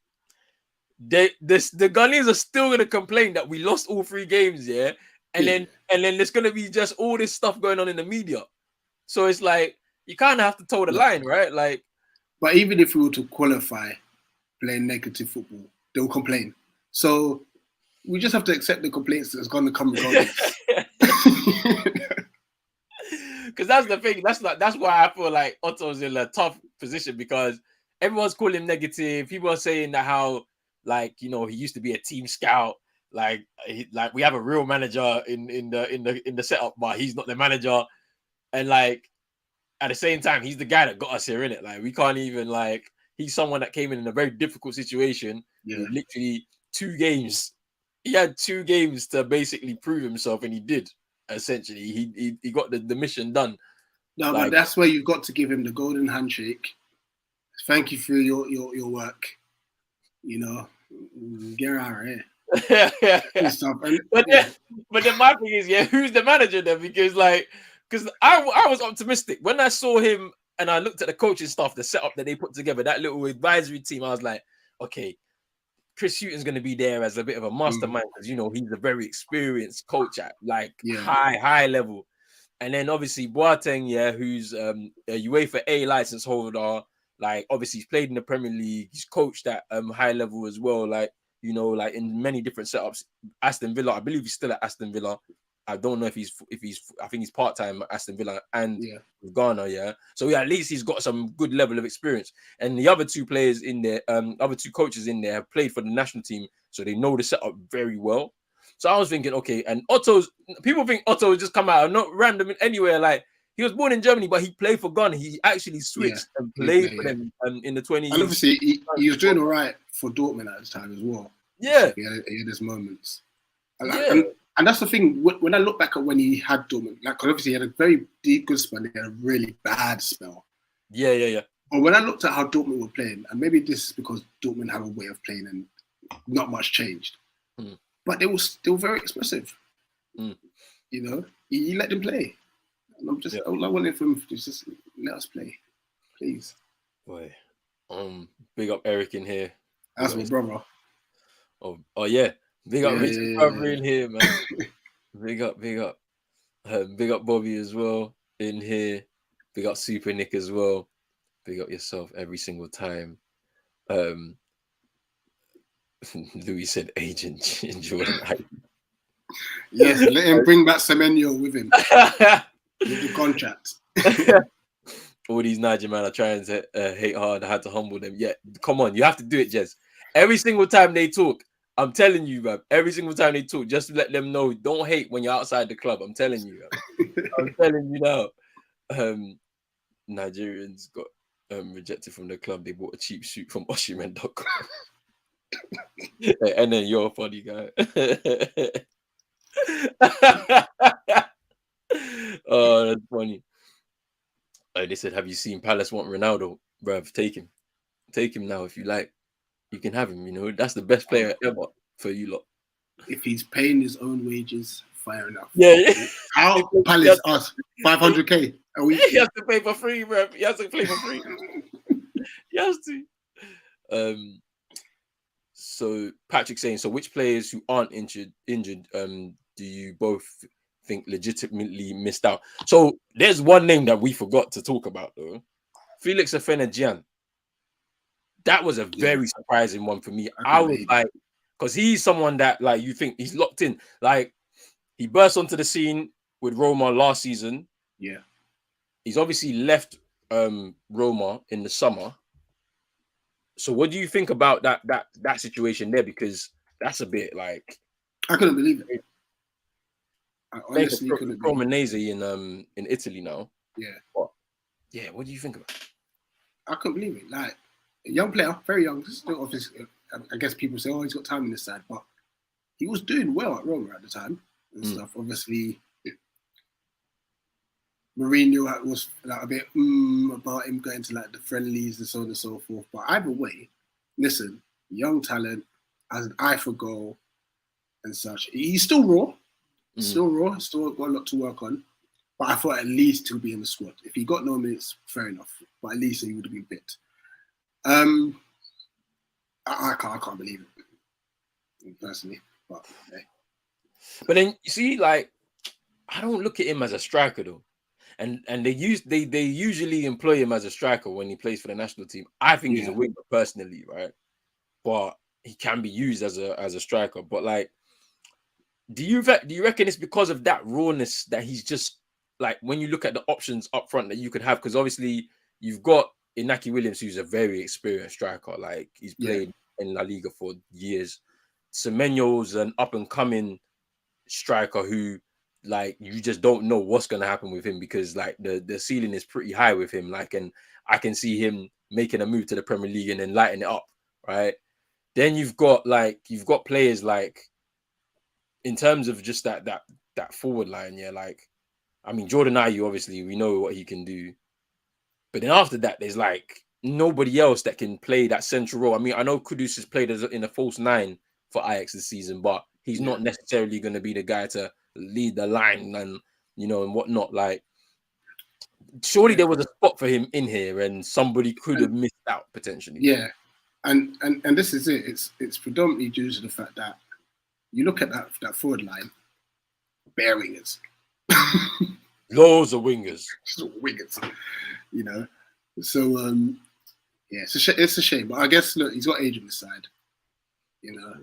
The Ghanaians are still gonna complain that we lost all 3 games, and then there's gonna be just all this stuff going on in the media. So it's like you kind of have to toe the line, right? Like, but even if we were to qualify playing negative football, they'll complain. So we just have to accept the complaints that's gonna come regardless. Because that's the thing. That's why I feel like Otto's in a tough position, because everyone's calling him negative. People are saying that how, like, you know, he used to be a team scout. Like we have a real manager in the setup, but he's not the manager. And like at the same time, he's the guy that got us here, innit? Like we can't even like. He's someone that came in a very difficult situation. With literally 2 games. He had 2 games to basically prove himself, and he did. Essentially, he got the mission done. No, like, but that's where you've got to give him the golden handshake. Thank you for your work. You know, get out of here. But then my thing is, who's the manager then? Because I was optimistic when I saw him and I looked at the coaching staff, the setup that they put together, that little advisory team. I was like, okay, Chris Hughton's going to be there as a bit of a mastermind because, you know, he's a very experienced coach at like high level. And then obviously Boateng, who's a UEFA A license holder. Like, obviously he's played in the Premier League. He's coached at high level as well. Like, you know, like in many different setups. Aston Villa, I believe he's still at Aston Villa. I don't know if he's I think he's part-time at Aston Villa and Ghana, So at least he's got some good level of experience. And the other two players in there, other two coaches in there have played for the national team, so they know the setup very well. So I was thinking, okay, and people think Otto just come out of not random anywhere. Like, he was born in Germany, but he played for Ghana. He actually switched and played for them in the 20s. And obviously, he was doing all right for Dortmund at the time as well. Yeah. So he had his moments. And that's the thing, when I look back at when he had Dortmund, like, cause obviously he had a very good spell, he had a really bad spell. Yeah. But when I looked at how Dortmund were playing, and maybe this is because Dortmund have a way of playing and not much changed, but they were still very expressive. You know, he let them play. And I'm just, all I wanted from him is just let us play, please. Boy, big up Eric in here. That's my brother. Oh yeah. Big up Richard brother in here, man. Big up. Big up Bobby as well in here. Big up Super Nick as well. Big up yourself every single time. Louis said Agent Jordan. Yes, let him bring back Semenyo with him. With the contract. All these Niger man are trying to hate hard. I had to humble them. Yeah, come on, you have to do it, Jez. Every single time they talk, I'm telling you, man. Every single time they talk, just to let them know, don't hate when you're outside the club. I'm telling you. I'm telling you now. Nigerians got rejected from the club. They bought a cheap suit from Oshiman.com. And then you're a funny guy. Oh, that's funny. They said, have you seen Palace want Ronaldo? Bruv, take him. Take him now if you like. You can have him, you know. That's the best player ever for you lot. If he's paying his own wages, fair enough. Yeah. How Palace us 500k a week? He has to pay for free, bruv. He has to play for free. He has to. So Patrick saying, so which players who aren't injured, do you both think legitimately missed out? So there's one name that we forgot to talk about though. Felix Afena-Gyan. That was a very surprising one for me. I was like, because he's someone that like you think he's locked in. Like, he burst onto the scene with Roma last season. Yeah. He's obviously left Roma in the summer. So what do you think about that situation there? Because that's a bit like, I couldn't believe it. I honestly couldn't believe it. In Italy now. Yeah. What do you think about it? I couldn't believe it. Like, a young player, very young. Still, obviously, I guess people say, oh, he's got time in this side, but he was doing well at Roma at the time and stuff. Obviously, Mourinho was like a bit about him going to like the friendlies and so on and so forth. But either way, listen, young talent, has an eye for goal and such. He's still raw. Still got a lot to work on. But I thought at least he'll be in the squad. If he got no minutes, fair enough. But at least he would have been picked. I can't believe it personally. But hey. But then you see, like, I don't look at him as a striker though. And they usually employ him as a striker when he plays for the national team. I think he's a winger personally, right? But he can be used as a striker. But like, do you reckon it's because of that rawness that he's just like, when you look at the options up front that you could have? Because obviously you've got Inaki Williams, who's a very experienced striker. Like, he's played in La Liga for years. Semenyo's an up and coming striker who, like, you just don't know what's going to happen with him, because like the ceiling is pretty high with him. Like, and I can see him making a move to the Premier League and then lighting it up, right? Then you've got players like, in terms of just that forward line, like, I mean, Jordan Ayew, obviously we know what he can do, but then after that, there's like nobody else that can play that central role. I mean, I know Kudus has played in a false nine for Ajax this season, but he's not necessarily going to be the guy to lead the line and, you know, and whatnot. Like, surely there was a spot for him in here and somebody could have missed out potentially. Yeah. And this is it. It's predominantly due to the fact that you look at that forward line, bare wingers. Loads of wingers. Wingers, you know. So yeah, it's a shame. But I guess look, he's got age on his side, you know.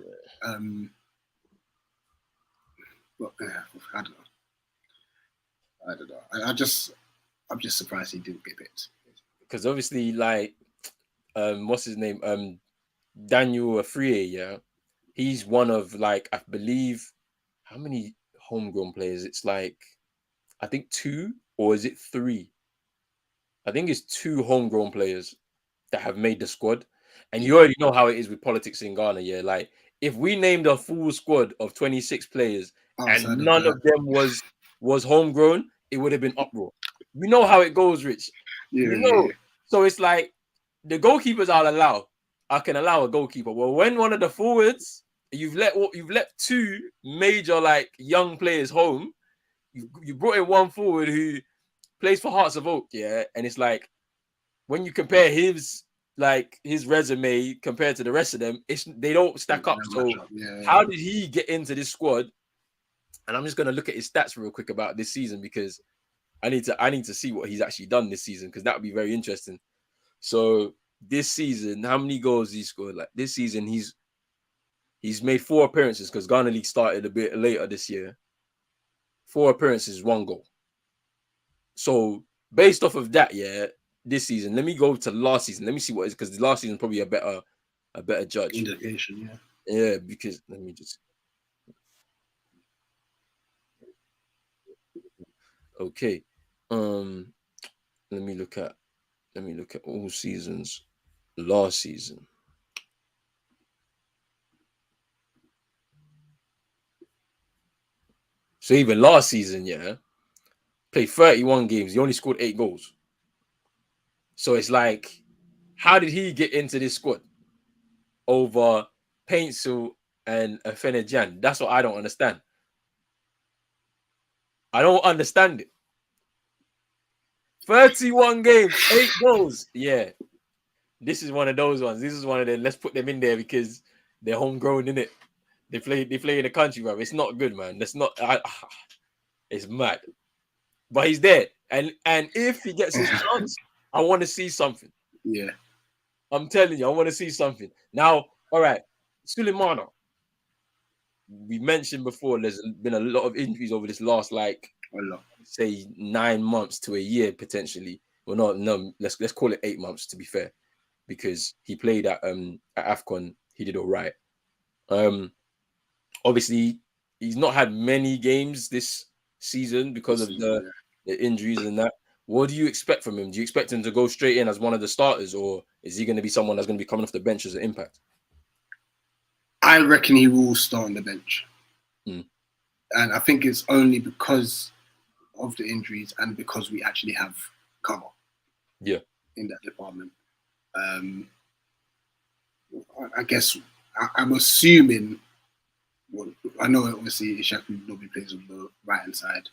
But I don't know. I'm just surprised he didn't get picked. Because obviously, like, what's his name? Daniel Afriyie, yeah. He's one of, like, I believe, how many homegrown players? It's like, I think 2, or is it 3? I think it's 2 homegrown players that have made the squad. And you already know how it is with politics in Ghana, yeah. Like, if we named a full squad of 26 players and none of them was homegrown, it would have been uproar. You know how it goes, Rich. Yeah, you know. Yeah. So it's like the goalkeepers I can allow a goalkeeper. Well, when one of the forwards, you've let 2 major, like, young players home, you brought in one forward who plays for Hearts of Oak, yeah, and it's like, when you compare his resume compared to the rest of them, they don't stack up. So how did he get into this squad? And I'm just gonna look at his stats real quick about this season, because I need to see what he's actually done this season, because that would be very interesting. So this season, how many goals he scored? Like, this season, he's made 4 appearances, because Ghana League started a bit later this year. 4 appearances, 1 goal. So based off of that, yeah, this season, let me go to last season. Let me see what it is, because the last season is probably a better judge. Indication, yeah. Yeah, because let me just. Okay. Let me look at all seasons. Last season. So even last season, yeah, played 31 games. He only scored 8 goals. So it's like, how did he get into this squad over Paintsil and Afenajan? That's what I don't understand. I don't understand it. 31 games, 8 goals. Yeah. This is one of those ones. This is one of them. Let's put them in there because they're homegrown, innit? They play in the country, bro. It's not good, man. That's not. It's mad. But he's there, and if he gets his chance, I want to see something. Yeah, I'm telling you, I want to see something. Now, all right, Sulemana. We mentioned before, there's been a lot of injuries over this last, like, say 9 months to a year potentially. Well, no. Let's call it 8 months to be fair, because he played at AFCON. He did all right. Obviously, he's not had many games this season because of the injuries and that. What do you expect from him? Do you expect him to go straight in as one of the starters, or is he going to be someone that's going to be coming off the bench as an impact? I reckon he will start on the bench. And I think it's only because of the injuries and because we actually have cover. Yeah. In that department. I guess I'm assuming. Well, I know obviously Ishaku nobody plays on the right hand side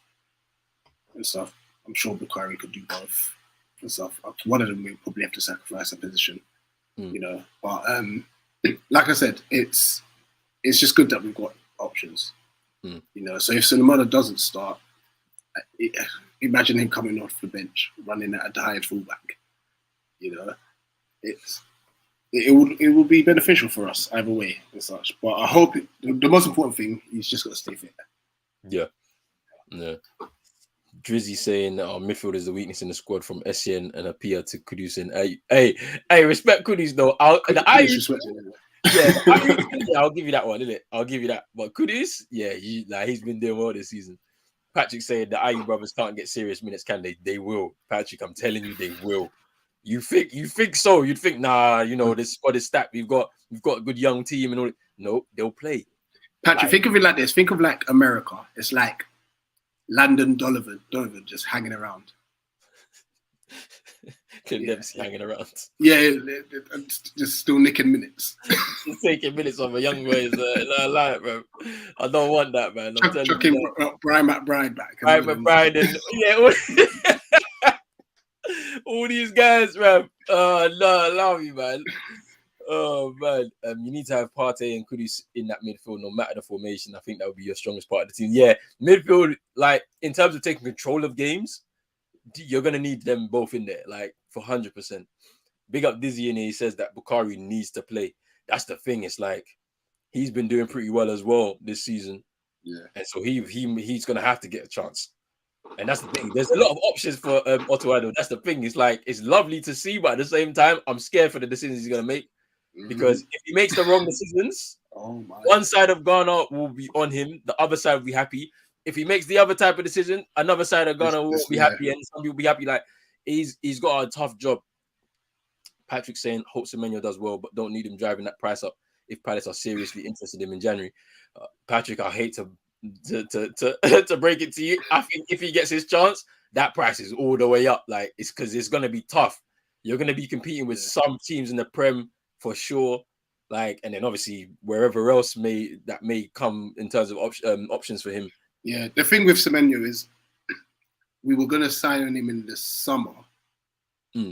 and stuff. I'm sure Bukhari could do both and stuff. One of them will probably have to sacrifice a position, you know. But like I said, it's just good that we've got options, you know. So if Sulemana doesn't start, imagine him coming off the bench, running at a tired fullback. You know, it will be beneficial for us either way and such. But I hope the most important thing, he's just got to stay fit. Yeah. Drizzy saying that our midfield is the weakness in the squad, from Essien and Apia to Kudus. And hey, respect Kudus though. I'll give you that one, innit? I'll give you that. But Kudus, yeah, he's been doing well this season. Patrick saying the IU brothers can't get serious minutes, can they? They will. Patrick, I'm telling you, they will. You think so? You'd think, nah, you know, this squad is stacked. We've got a good young team and all. No, they'll play. Patrick, think of it like this. Think of like America. It's like Landon Donovan just hanging around. Dempsey hanging around. Yeah, just still nicking minutes. Just taking minutes off a young boy is a lie, bro. I don't want that, man. I'm telling you. Brian McBride back. Brian McBride and all these guys, man. No, I love you, man. Oh man, you need to have Partey and Kudus in that midfield, no matter the formation. I think that would be your strongest part of the team. Yeah, midfield, like in terms of taking control of games, you're gonna need them both in there, like for 100%. Big up Dizzy, and he says that Bukhari needs to play. That's the thing. It's like he's been doing pretty well as well this season, and so he's gonna have to get a chance. And that's the thing. There's a lot of options for Otto Addo. That's the thing. It's like it's lovely to see, but at the same time, I'm scared for the decisions he's gonna make. Because if he makes the wrong decisions, one side of Ghana will be on him, the other side will be happy. If he makes the other type of decision, another side of Ghana will be happy, and some people will be happy. Like he's got a tough job. Patrick saying hope Semenyo does well, but don't need him driving that price up if Palace are seriously interested in him in January. Patrick, I hate to to break it to you. I think if he gets his chance, that price is all the way up. Like it's because it's gonna be tough. You're gonna be competing with some teams in the Prem for sure. Like, and then obviously wherever else may come in terms of options for him. Yeah, the thing with Semenyo is we were gonna sign on him in the summer,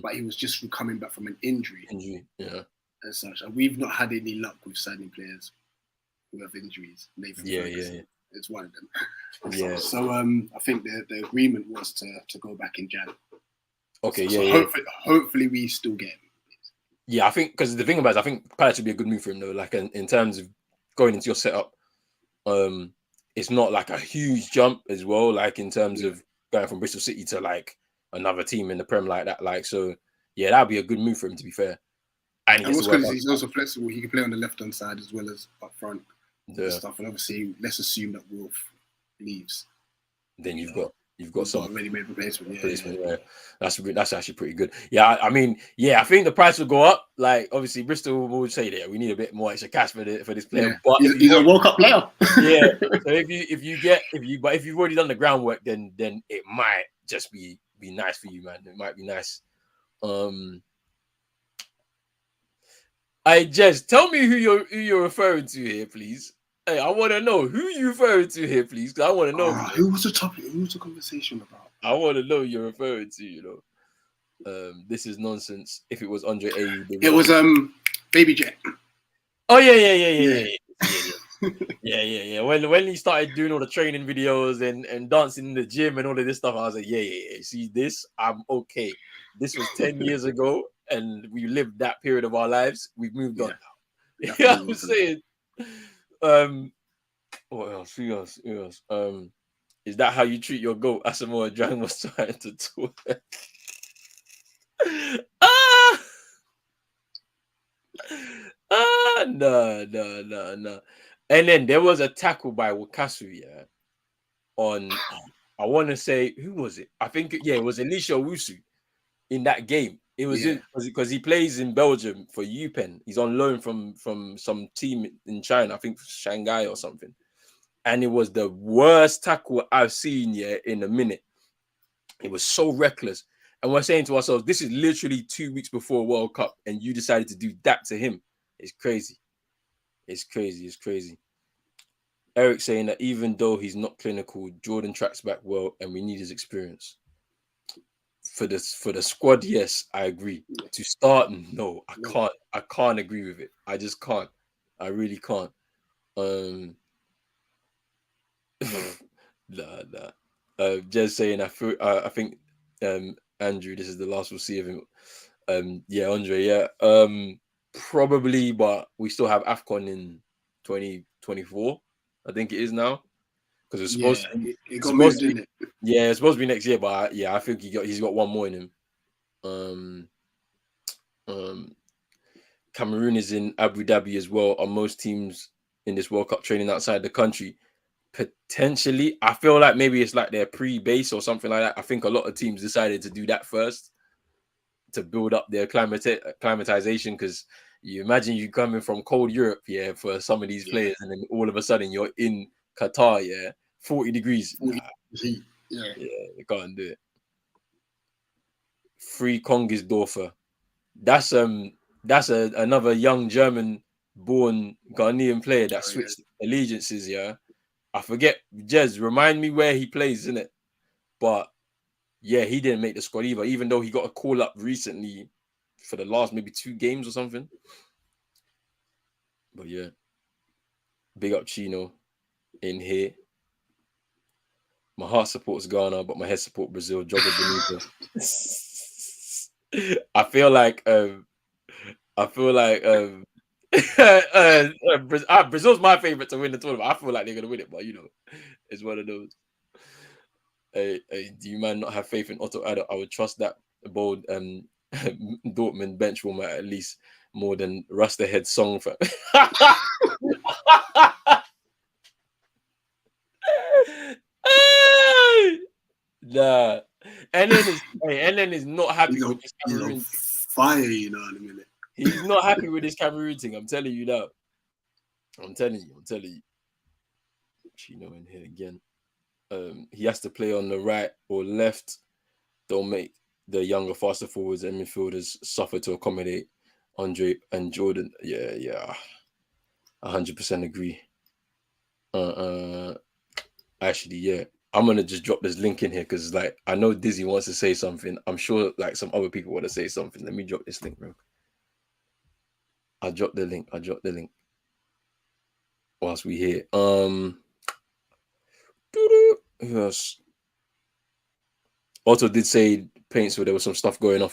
but he was just coming back from an injury. Yeah, and such. And we've not had any luck with signing players who have injuries. Nathan Ferguson is one of them. Yeah. So I think the agreement was to go back in Jan. Okay, so hopefully we still get him. Yeah, I think because the thing about it, I think Palace would be a good move for him though. Like in terms of going into your setup, it's not like a huge jump as well. Like in terms of going from Bristol City to like another team in the Prem like that. Like so, yeah, that'd be a good move for him to be fair. And what's good is he's also flexible. He can play on the left-hand side as well as up front and stuff. And obviously, let's assume that Wolf leaves. Then you've got some already made replacement. Yeah. That's actually pretty good. Yeah, I mean, I think the price will go up. Like obviously, Bristol will say that we need a bit more extra cash for this player. Yeah. But he's a World Cup player. Yeah. So if you've already done the groundwork, then it might just be nice for you, man. It might be nice. Tell me who you're referring to here, please. Hey, I want to know who you're referring to here, please. Because I want to know. Who was the topic? Who was the conversation about? I want to know who you're referring to. You know, this is nonsense. If it was Andre Ayew, it was Baby Jet. Oh yeah. When he started doing all the training videos and dancing in the gym and all of this stuff, I was like, yeah. See this? I'm okay. This was 10 years ago, and we lived that period of our lives. We've moved on now. Yeah, I'm saying. What else? Who else? Is that how you treat your goat? Asamoah Drang was trying to talk. No. And then there was a tackle by Wakasu, on I want to say, who was it? I think it was Elisha Owusu in that game. It was because he plays in Belgium for UPenn. He's on loan from some team in China, I think Shanghai or something. And it was the worst tackle I've seen in a minute. It was so reckless. And we're saying to ourselves, this is literally 2 weeks before World Cup, and you decided to do that to him. It's crazy. It's crazy. Eric saying that even though he's not clinical, Jordan tracks back well, and we need his experience. For the squad, yes, I agree. To start, no, I can't agree with it. I just can't. I really can't. Nah. Just saying, I think Andrew, this is the last we'll see of him. Andre, probably, but we still have AFCON in 2024. I think it is now. Because it's supposed to be, it got moved, didn't it? Yeah, it's supposed to be next year, but I think he's got one more in him. Cameroon is in Abu Dhabi as well. Are most teams in this World Cup training outside the country? Potentially. I feel like maybe it's like their pre-base or something like that. I think a lot of teams decided to do that first to build up their climatization, because you imagine you coming from cold Europe, for some of these players, and then all of a sudden you're in Qatar, 40 degrees. Yeah, they can't do it. Free Kongisdorfer. That's another young German-born Ghanaian player that switched allegiances. I forget. Jez, remind me where he plays, isn't it? But he didn't make the squad either, even though he got a call up recently for the last maybe 2 games or something. But yeah, big up Chino in here. My heart supports Ghana, but my head support Brazil. Joga Bonito. I feel like Brazil's my favorite to win the tournament. I feel like they're gonna win it, but it's one of those. Do you man not have faith in Otto Addo? I would trust that bold Dortmund bench warmer at least more than Rust Ahead song for. Nah. And then is not happy with this Cameroon. Fire, in a minute. He's not happy with this Cameroon thing. I'm telling you now. I'm telling you. Chino in here again. He has to play on the right or left. Don't make the younger, faster forwards and midfielders suffer to accommodate Andre and Jordan. Yeah. 100% agree. Actually, yeah. I'm gonna just drop this link in here because, like, I know Dizzy wants to say something. I'm sure, like, some other people want to say something. Let me drop this link, bro. I'll drop the link. Whilst we here. Yes. Otto did say paint, so there was some stuff going on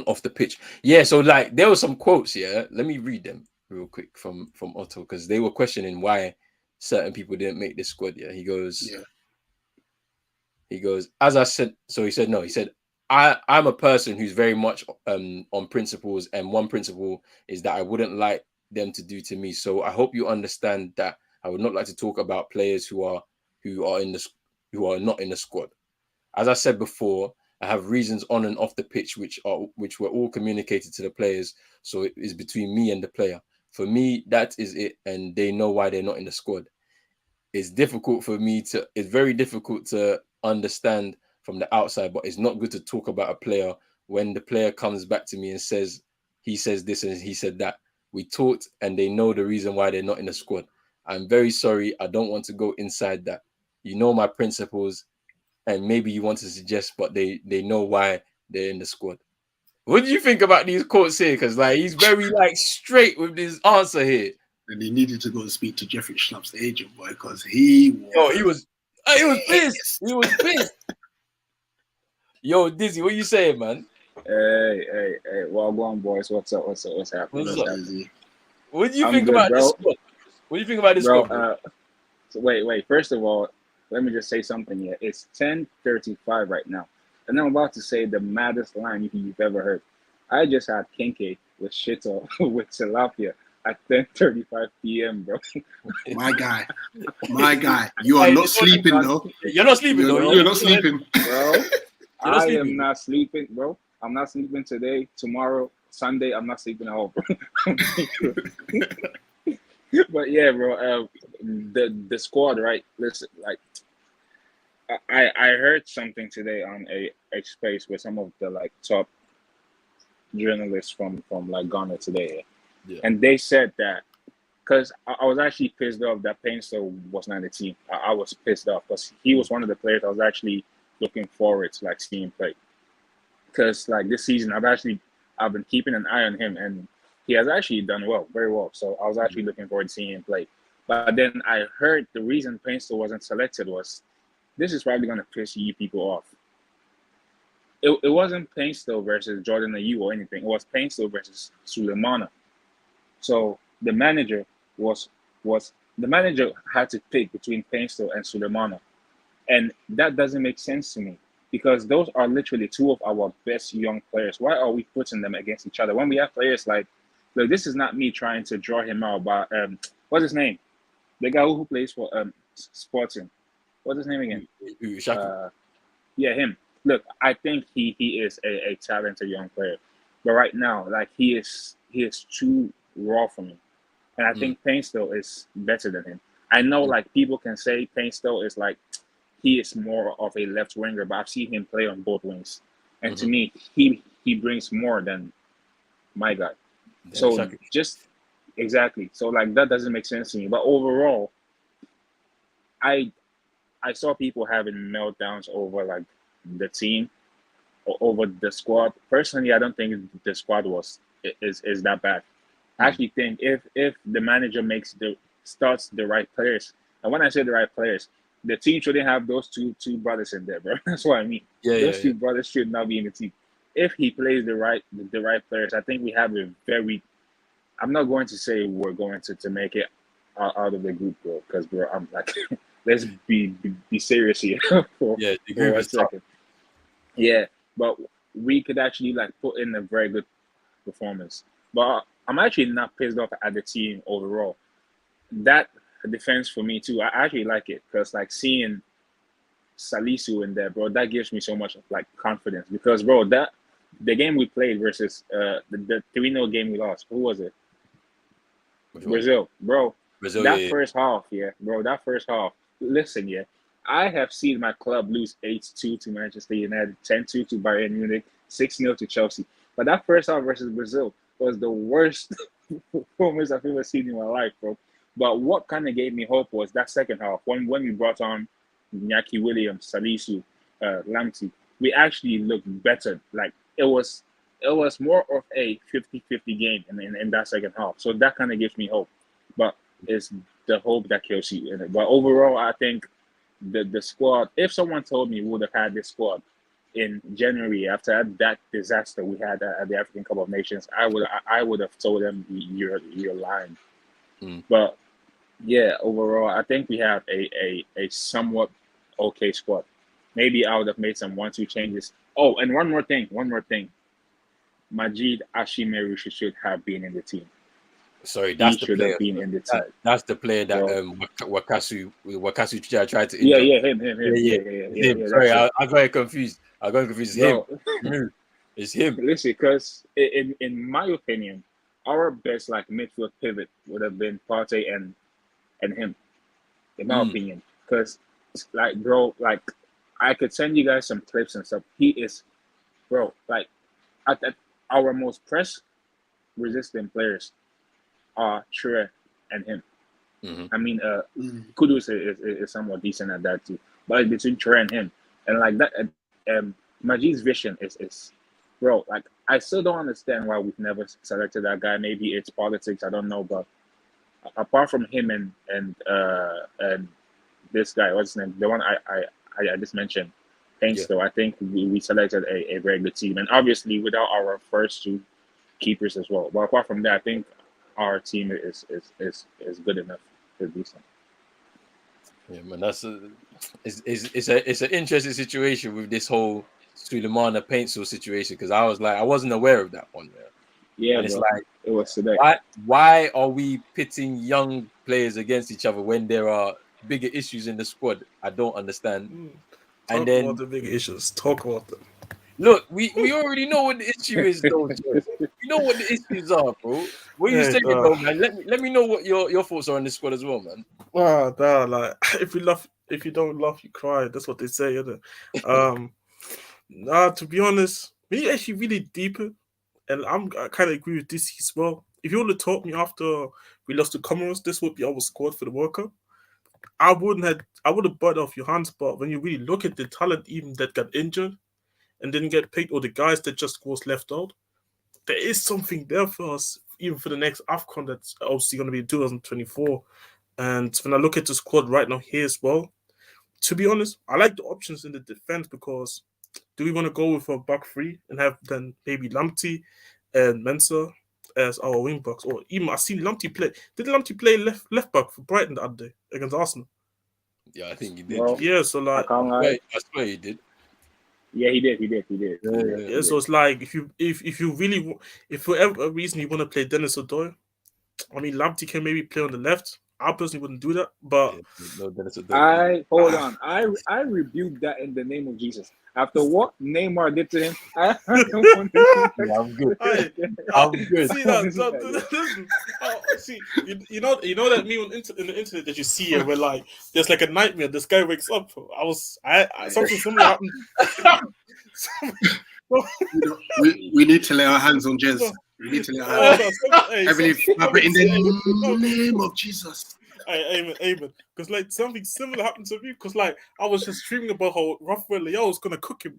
off the pitch. Yeah, so like there were some quotes. Yeah, let me read them real quick from Otto because they were questioning why certain people didn't make this squad. Yeah, he goes, as I said. So he said no. He said I'm a person who's very much on principles, and one principle is that I wouldn't like them to do to me. So I hope you understand that I would not like to talk about players who are not in the squad. As I said before, I have reasons on and off the pitch which were all communicated to the players. So it is between me and the player. For me, that is it, and they know why they're not in the squad. It's very difficult to understand from the outside, but it's not good to talk about a player when the player comes back to me and says he says this and he said that. We talked and they know the reason why they're not in the squad. I'm very sorry. I don't want to go inside that. You know my principles, and maybe you want to suggest, but they know why they're in the squad. What do you think about these quotes here? Because like he's very like straight with his answer here. And he needed to go and speak to Jeffrey Schnapp's agent, boy, because he was pissed. He was pissed. Yo, Dizzy, what you saying, man? Hey, well on, boys. What's up? What's happening? What's up? Dizzy? What do you think about this squad? What do you think about this squad, bro? So wait. First of all, let me just say something here. It's 10:35 right now, and I'm about to say the maddest line you've ever heard. I just had Kenke with shito with tilapia at 10:35 p.m., bro. My guy. You are not sleeping, though. You're not sleeping, though. You're not sleeping, bro. I am not sleeping, bro. I'm not sleeping today, tomorrow, Sunday. I'm not sleeping at all, bro. But yeah, bro. The squad, right? Listen, like, I heard something today on a space with some of the like top journalists from like Ghana today, and they said that because I was actually pissed off that Painstill was not in the team. I was pissed off because he was one of the players I was actually looking forward to like seeing play. Because like this season, I've been keeping an eye on him, and he has actually done well, very well. So I was actually looking forward to seeing him play. But then I heard the reason Painstill wasn't selected was this is probably going to piss you people off. It wasn't Painstill versus Jordan Ayew or anything. It was Painstill versus Sulemana. So the manager had to pick between Painstill and Sulemana. And that doesn't make sense to me because those are literally two of our best young players. Why are we putting them against each other when we have players like this is not me trying to draw him out, but what's his name? The guy who plays for Sporting. What's his name again? Yeah, him. Look, I think he is a talented young player, but right now, like he is too raw for me, and I think Painstill is better than him. I know, like people can say Painstill is like he is more of a left winger, but I've seen him play on both wings, and to me, he brings more than my guy. Yeah, so exactly. Just exactly. So like that doesn't make sense to me. But overall, I saw people having meltdowns over like the team or over the squad. Personally, I don't think the squad is that bad. I actually think if the manager starts the right players, and when I say the right players, the team shouldn't have those two brothers in there, bro. That's what I mean. Those two brothers should not be in the team. If he plays the right players, I think we have a very. I'm not going to say we're going to make it out of the group, bro, because bro, I'm like, let's be serious here for, the for group 1 is tough. second. Yeah, but we could actually like put in a very good performance. But I'm actually not pissed off at the team overall. That defense for me too, I actually like it because like seeing Salisu in there, bro, that gives me so much like confidence because bro, that the game we played versus the 3-0 game we lost, who was it? Brazil, bro. Brazil, That first half, yeah, bro. That first half. Listen, yeah, I have seen my club lose 8-2 to Manchester United, 10-2 to Bayern Munich, 6-0 to Chelsea. But that first half versus Brazil was the worst performance I've ever seen in my life, bro. But what kind of gave me hope was that second half when we brought on Iñaki Williams, Salisu, Lamptey. We actually looked better. Like it was more of a 50-50 game in that second half. So that kind of gives me hope. But it's the hope that kills you in it. But overall, I think the squad, if someone told me we would have had this squad in January after that disaster we had at the African Cup of Nations, I would have told them you're lying. But yeah, overall, I think we have a somewhat okay squad. Maybe I would have made some 1-2 changes. Oh, and one more thing. Majid Ashimeru should have been in the team. Sorry, that's the player. In the team. That's the player that Wakasu tried to injure. Yeah, him. Sorry, I got it confused. It's him. It's him. Listen, because in my opinion, our best like midfield pivot would have been Partey and him, in my opinion. Because like, bro, like I could send you guys some clips and stuff. He is, bro, like at our most press resistant players are Tre and him. I mean, Kudus is somewhat decent at that too. But like, between Tre and him, and like that, Majid's vision is, bro. Like I still don't understand why we've never selected that guy. Maybe it's politics. I don't know. But apart from him and this guy, what's his name? The one I just mentioned, Painstow. I think we selected a very good team, and obviously without our first two keepers as well. But apart from that, I think our team is good enough to be decent. Yeah, man, it's an interesting situation with this whole Sulemana Painstow situation because I wasn't aware of that one. Man. Yeah, and it's like it was today. Why are we pitting young players against each other when there are bigger issues in the squad? I don't understand. Talk about the big issues. Talk about them. Look, we already know what the issue is, though. We know what the issues are, bro. What you saying, though, man? Let me know what your thoughts are on this squad as well, man. Like if you don't laugh, you cry. That's what they say, isn't it? To be honest, me actually really deeper, and I kind of agree with this as well. If you would have taught me after we lost to Comoros, this would be our squad for the World Cup, I would have bought off your hands. But when you really look at the talent, even that got injured and didn't get picked, or the guys that just was left out, there is something there for us, even for the next AFCON that's obviously going to be in 2024. And when I look at the squad right now here as well, to be honest, I like the options in the defense because do we want to go with a back three and have then maybe Lamptey and Mensah as our wing backs? Or even I seen Lamptey play. Did Lamptey play left back for Brighton the other day against Arsenal? Yeah, I think he did. Well, yeah, so like I swear he did. Yeah, he did. Yeah, so it's like if you really, if for whatever reason you want to play Dennis Odoi, I mean Lamptey can maybe play on the left. I personally wouldn't do that, but hold on. I rebuke that in the name of Jesus. After what Neymar did to him, I don't want to. Yeah, I'm good. I'm good. See that? See, you know that meme in the internet that you see where like there's like a nightmare. This guy wakes up. Something similar happened. We need to lay our hands on Jez. We need to lay our hands. I believe in the name of Jesus. Amen. Because like something similar happened to me. Because like I was just dreaming about how Rafael Leao was gonna cook him.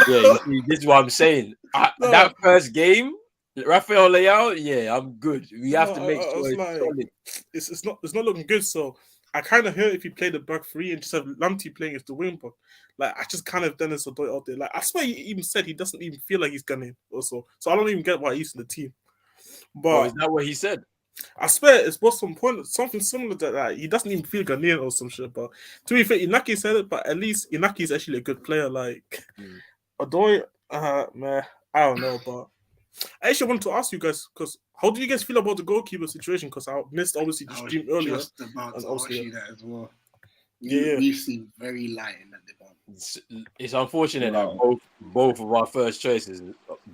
Yeah, you see, this is what I'm saying. That first game, Rafael Leao, yeah, I'm good. We have No, to make I sure was it's like, solid. it's not looking good. So I kind of heard if he played the back three and just have Lamptey playing as the wing back, like I just kind of Dennis Odoi out there. Like I swear he even said he doesn't even feel like he's gunning also. So I don't even get why he's in the team. Oh, But is that what he said? I swear it's was some point something similar to that. He doesn't even feel Ghanaian or some shit. But to be fair, Inaki said it. But at least Inaki is actually a good player. Like Mm. Odoi, man, I don't know. But I actually wanted to ask you guys because how do you guys feel about the goalkeeper situation? Because I missed obviously the I was stream earlier, just about and to ask obviously you that as well. yeah. We've seen very light in that department. It's unfortunate that Wow. both of our first choices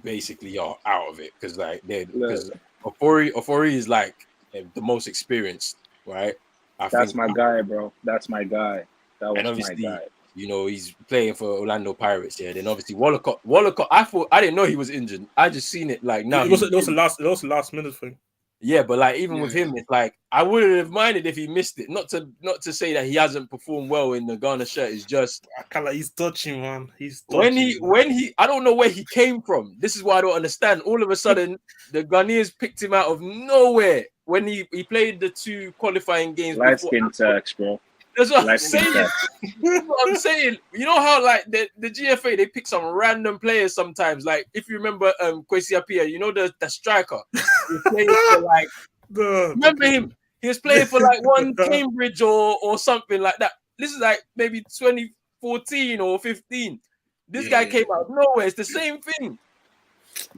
basically are out of it because like Look, because Ofori is like the most experienced, right? I that's think, my guy, bro. That's my guy. That and was my obviously guy. he's playing for Orlando Pirates. Yeah, then obviously Wallacott. I didn't know he was injured. I just seen it like now It he's was a last minute thing. yeah, but like even with Yeah. him, it's like I wouldn't have minded if he missed it. Not to say that he hasn't performed well in the Ghana shirt. It's just I can't like he's dodgy, man. He's dodgy. when he I don't know where he came from. This is why I don't understand. All of a sudden, the Ghanaians picked him out of nowhere when he played the 2 qualifying games Light before. skin tax, bro. That's what I'm Light skin saying. tax. That's what I'm saying. You know how like the GFA they pick some random players sometimes. Like if you remember Kwesi Appiah, the striker. He was playing for like remember him? He was playing for like one Cambridge or something like that. This is like maybe 2014 or 15. This guy came out of nowhere. It's the same thing.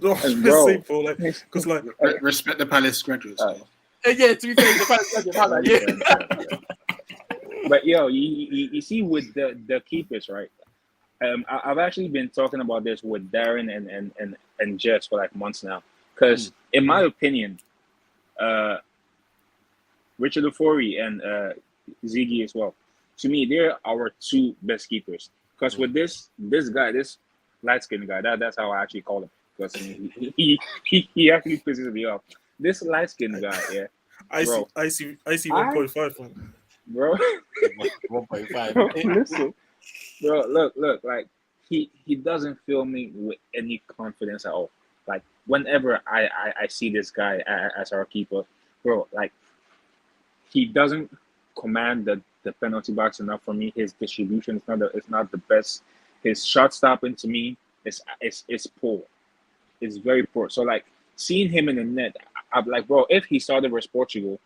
No, And bro, simple, like because like Respect the Palace graduates. Yeah, to be fair, he's a fan. but yo, you see with the keepers, right? I've actually been talking about this with Darren and Jess for like months now. Because in my opinion, Richard Ofori and Ziggy as well. To me, they're our 2 best keepers. Because with this guy, this light skinned guy, that's how I actually call him. Because he actually pisses me off. This light skinned guy, yeah. I see 1.5 man. Bro. 1.5. Listen. Bro, look, like he doesn't fill me with any confidence at all. Like whenever I see this guy as our keeper, bro, like he doesn't command the penalty box enough for me. His distribution is not the best. His shot stopping to me is poor. It's very poor. So like seeing him in the net, I'm like, bro, if he started versus Portugal,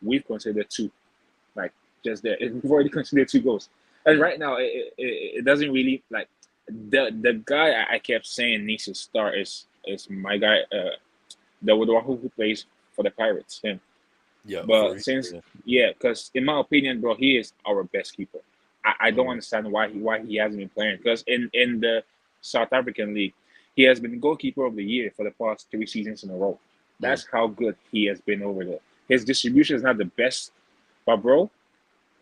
we've considered 2. Like just there, we've already considered 2 goals. And right now, it doesn't really like the guy I kept saying needs to start is my guy, the one who plays for the Pirates, him. Yeah, But because in my opinion, bro, he is our best keeper. I don't understand why he hasn't been playing. Because in the South African League, he has been goalkeeper of the year for the past 3 seasons in a row. That's how good he has been over there. His distribution is not the best, but bro,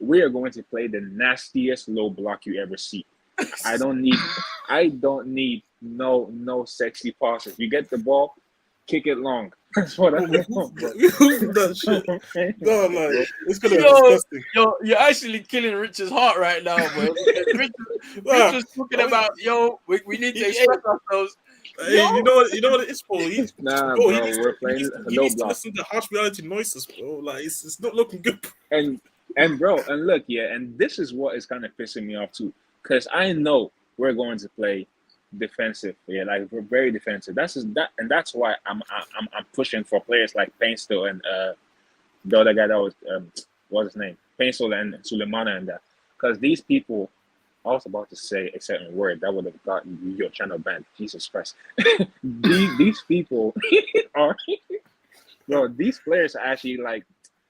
we are going to play the nastiest low block you ever see. I don't need no sexy passes. You get the ball, kick it long. That's what I want, bro. That shit. No, like it's gonna be disgusting. You're actually killing Rich's heart right now, bro. Rich was talking about we need to express ourselves. Hey, you know what it is, bro? He needs we're playing he needs to listen to harsh reality noises, bro. Like it's not looking good. And bro, and look, yeah, and this is what is kind of pissing me off too, because I know we're going to play defensive, yeah, like we're very defensive. That's why I'm pushing for players like Painstill and the other guy that was what's his name, Painstill and Sulemana and that, because these people. I was about to say a certain word that would have gotten your channel banned. Jesus Christ, these people are, bro. These players are actually like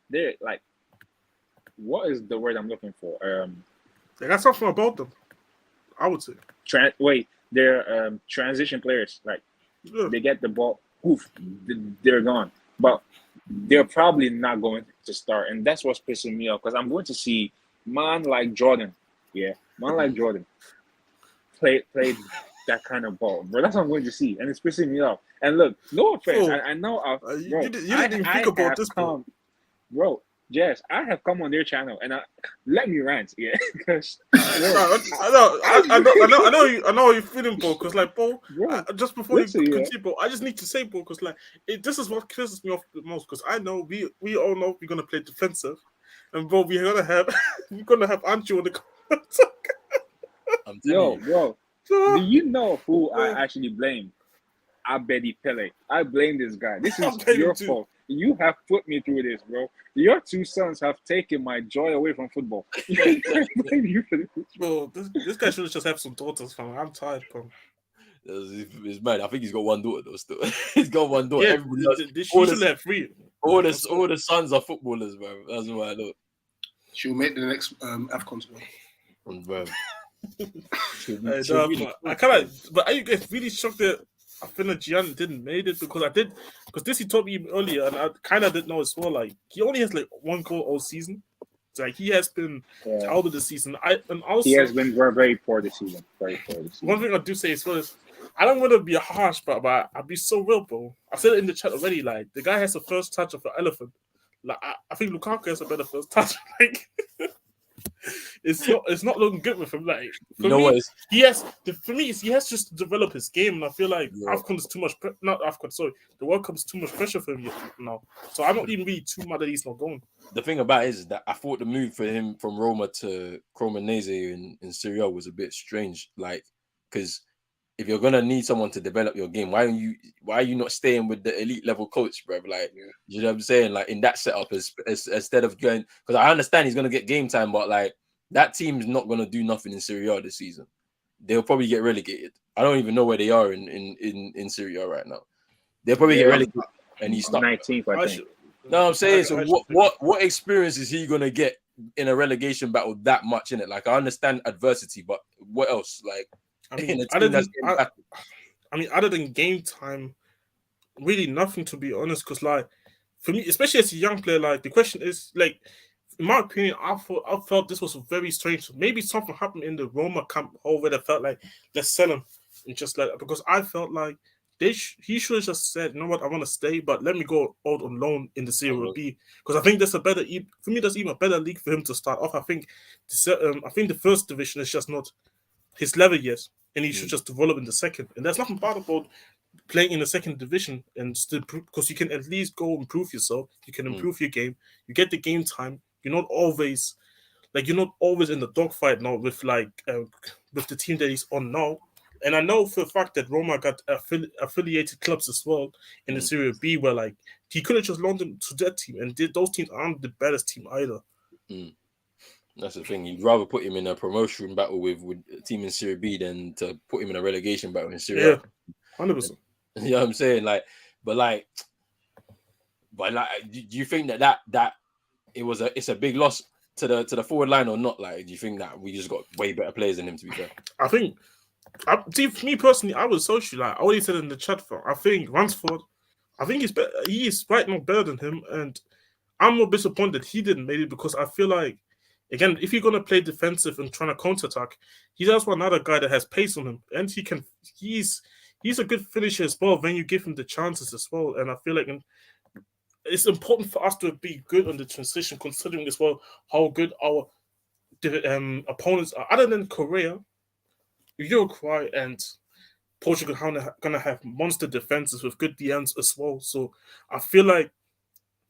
they're like. What is the word I'm looking for? They got something about them, I would say. They're transition players. Like they get the ball, oof, they're gone. But they're probably not going to start, and that's what's pissing me off. Because I'm going to see man like Jordan, play that kind of ball, bro. That's what I'm going to see, and it's pissing me off. And look, no offense, I know. You didn't even think about this, bro. Jess, I have come on their channel and let me rant, yeah, because I know how you're feeling, bro. Because like, bro, bro, just before listen, you yeah, continue, bro, I just need to say, bro, because like, this is what pisses me off the most. Because I know we all know we're gonna play defensive, and bro, we're gonna have Ancho in the corner. I'm telling yo, you. bro, do you know who I Bro. actually blame? Abedi Pele. I blame this guy. This I is blame him your too. fault. You have put me through this, bro. Your two sons have taken my joy away from football. I blame you for this. Bro, this guy should just have some daughters, fam. I'm tired, bro. It's mad. I think he's got one daughter though. Still, he's got one daughter. Yeah, Everybody else, she should have three. all the sons are footballers, bro. That's why I know. She'll make the next AFCON as well. Bro. I kind of, but I get really shocked that I feel like Gian didn't made it because this he told me earlier, and I kind of didn't know as well. Like he only has like one goal all season. It's like he has been terrible this season. He has been very, very poor this season. Very poor this season. One thing I do say as well is I don't want to be harsh, but I'll be so real, bro. I said it in the chat already. Like the guy has the first touch of an elephant. Like I think Lukaku has a better first touch. Like it's not looking good with him. Like You know what? he has just to develop his game, and I feel like AFCON is too much. Not AFCON, sorry. The World Cup is too much pressure for him now. So I'm not even really too mad that he's not going. The thing about it is that I thought the move for him from Roma to Cremonese in Serie A was a bit strange. Like, because if you're gonna need someone to develop your game, why are you not staying with the elite level coach, bro? Like, you know what I'm saying? Like in that setup, instead of going, because I understand he's gonna get game time, but like that team's not gonna do nothing in Serie A this season. They'll probably get relegated. I don't even know where they are in Serie A right now. They'll probably get relegated, and he's stuck. 19th, I think. No, I'm saying, so what experience is he gonna get in a relegation battle that much in it? Like, I understand adversity, but what else? Like, I mean, other than game time, really nothing, to be honest. Because like for me, especially as a young player, like the question is like, in my opinion, I felt this was very strange. Maybe something happened in the Roma camp over that felt like let's sell him and just like, because I felt like he should have just said, you know what, I want to stay, but let me go out on loan in the Serie B, because I think that's for me. That's even a better league for him to start off. I think the first division is just not his level yet, and he should just develop in the second. And there's nothing bad about playing in the second division and still, because you can at least go improve yourself. You can improve your game. You get the game time. You're not always in the dogfight now with with the team that he's on now. And I know for a fact that Roma got affiliated clubs as well in the Serie B, where like he could have just loaned them to that team, and those teams aren't the baddest team either. That's the thing. You'd rather put him in a promotion battle with a team in Serie B than to put him in a relegation battle in Serie A. Yeah, 100%. You know what I'm saying? But do you think that it's a big loss to the forward line or not? Like, do you think that we just got way better players than him, to be fair? I think, for me personally, I was social. Like I already said in the chat, I think Ransford, I think he's better. He is right now better than him, and I'm more disappointed he didn't make it, because I feel like, again, if you're gonna play defensive and trying to counter-attack, he's also another guy that has pace on him, and he's a good finisher as well when you give him the chances as well. And I feel like it's important for us to be good on the transition, considering as well how good our opponents are. Other than Korea, Uruguay and Portugal gonna have monster defenses with good DMs as well. So I feel like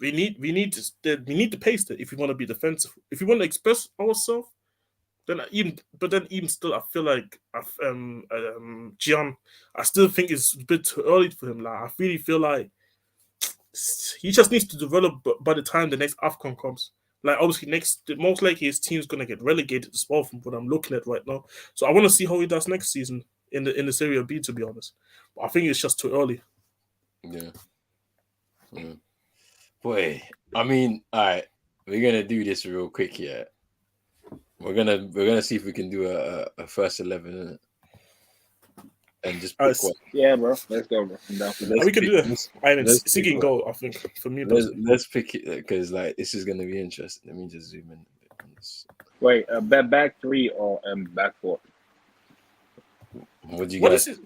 we need to pace it if we want to be defensive. If we want to express ourselves, then even still, I feel like Gian, I still think it's a bit too early for him. Like I really feel like he just needs to develop by the time the next AFCON comes. Like obviously most likely his team's gonna get relegated as well from what I'm looking at right now. So I want to see how he does next season in the Serie B, to be honest. But I think it's just too early. Yeah. Boy, I mean, all right, we're gonna do this real quick here. We're gonna see if we can do a first 11 and just pick one. Yeah, bro. Let's go, bro. I'm down for this. We can do it. I mean, Siggy go, I think, for me. Let's pick it, because like this is gonna be interesting. Let me just zoom in a bit on this. Wait, back three or back four? What do you What guys? is it?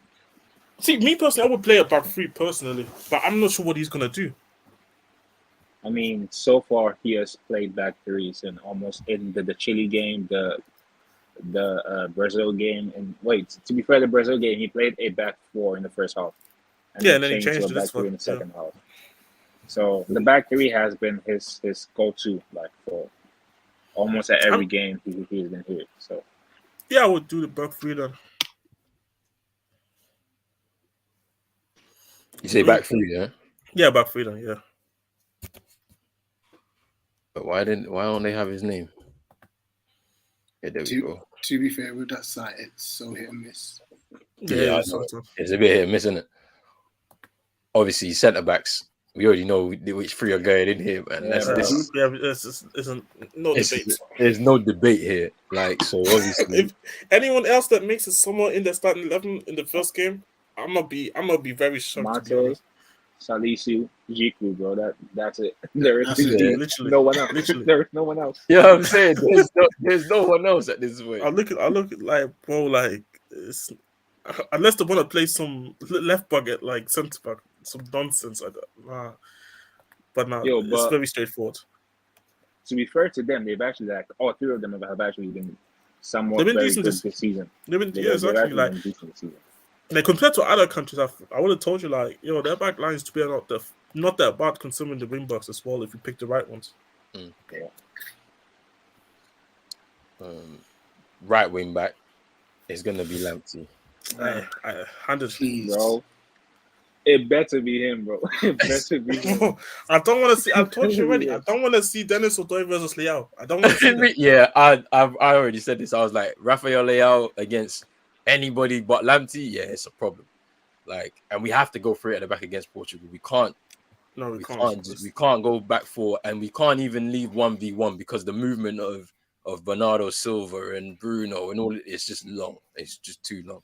See, me personally, I would play a back three personally, but I'm not sure what he's gonna do. I mean, so far he has played back threes in almost in the Chile game, the Brazil game, and wait, to be fair, the Brazil game he played a back four in the first half, and Yeah, then and then he changed to a changed to back this three in one. the second half. So the back three has been his go-to, like, for almost at every game he's been here. So Yeah, I would do the back three then. You say back three, yeah? Yeah, back three then. Yeah. But why don't they have his name? Yeah, there we go. To be fair, with that site, it's so hit and miss. Yeah, I know. sometimes. It's a bit hit and miss, isn't it? Obviously, centre backs. We already know which three are going in here, man. Yeah, No debate. There's no debate here. Like, so obviously, If anyone else that makes it somewhere in the starting 11 in the first game, I'm gonna be very shocked, to be Mate, honest. Salisu, Jiku, bro. That's it. There is Literally, no one else. literally. There is no one else. you know what I'm saying? There's no one else at this point. I look at like, bro, like, it's, unless they want to play some left back at like centre back, some nonsense. Nah. But no, Yo, it's but very straightforward. to be fair to them, they've actually, like, all three of them have actually been somewhat They've been very decent good this- this season. They've been, They've exactly. actually Like, been decent this season. like, compared to other countries, I would have told you, like, their back lines to be not that bad considering the wing backs as well if you pick the right ones. Yeah. Right wing back is gonna be Lamptey. I handed. Please, Bro, it better be him, bro. It better be him. I don't want to see. I told you already. I don't want to see Dennis Odoi versus Leao. I don't want to see that. Yeah, I already said this. I was like, Rafael Leao against anybody but Lamptey. Yeah, it's a problem. Like, and we have to go for it at the back against Portugal. We can't. No, We can't go back four, and we can't even leave 1v1 because the movement of Bernardo Silva and Bruno and all it's just long. It's just too long.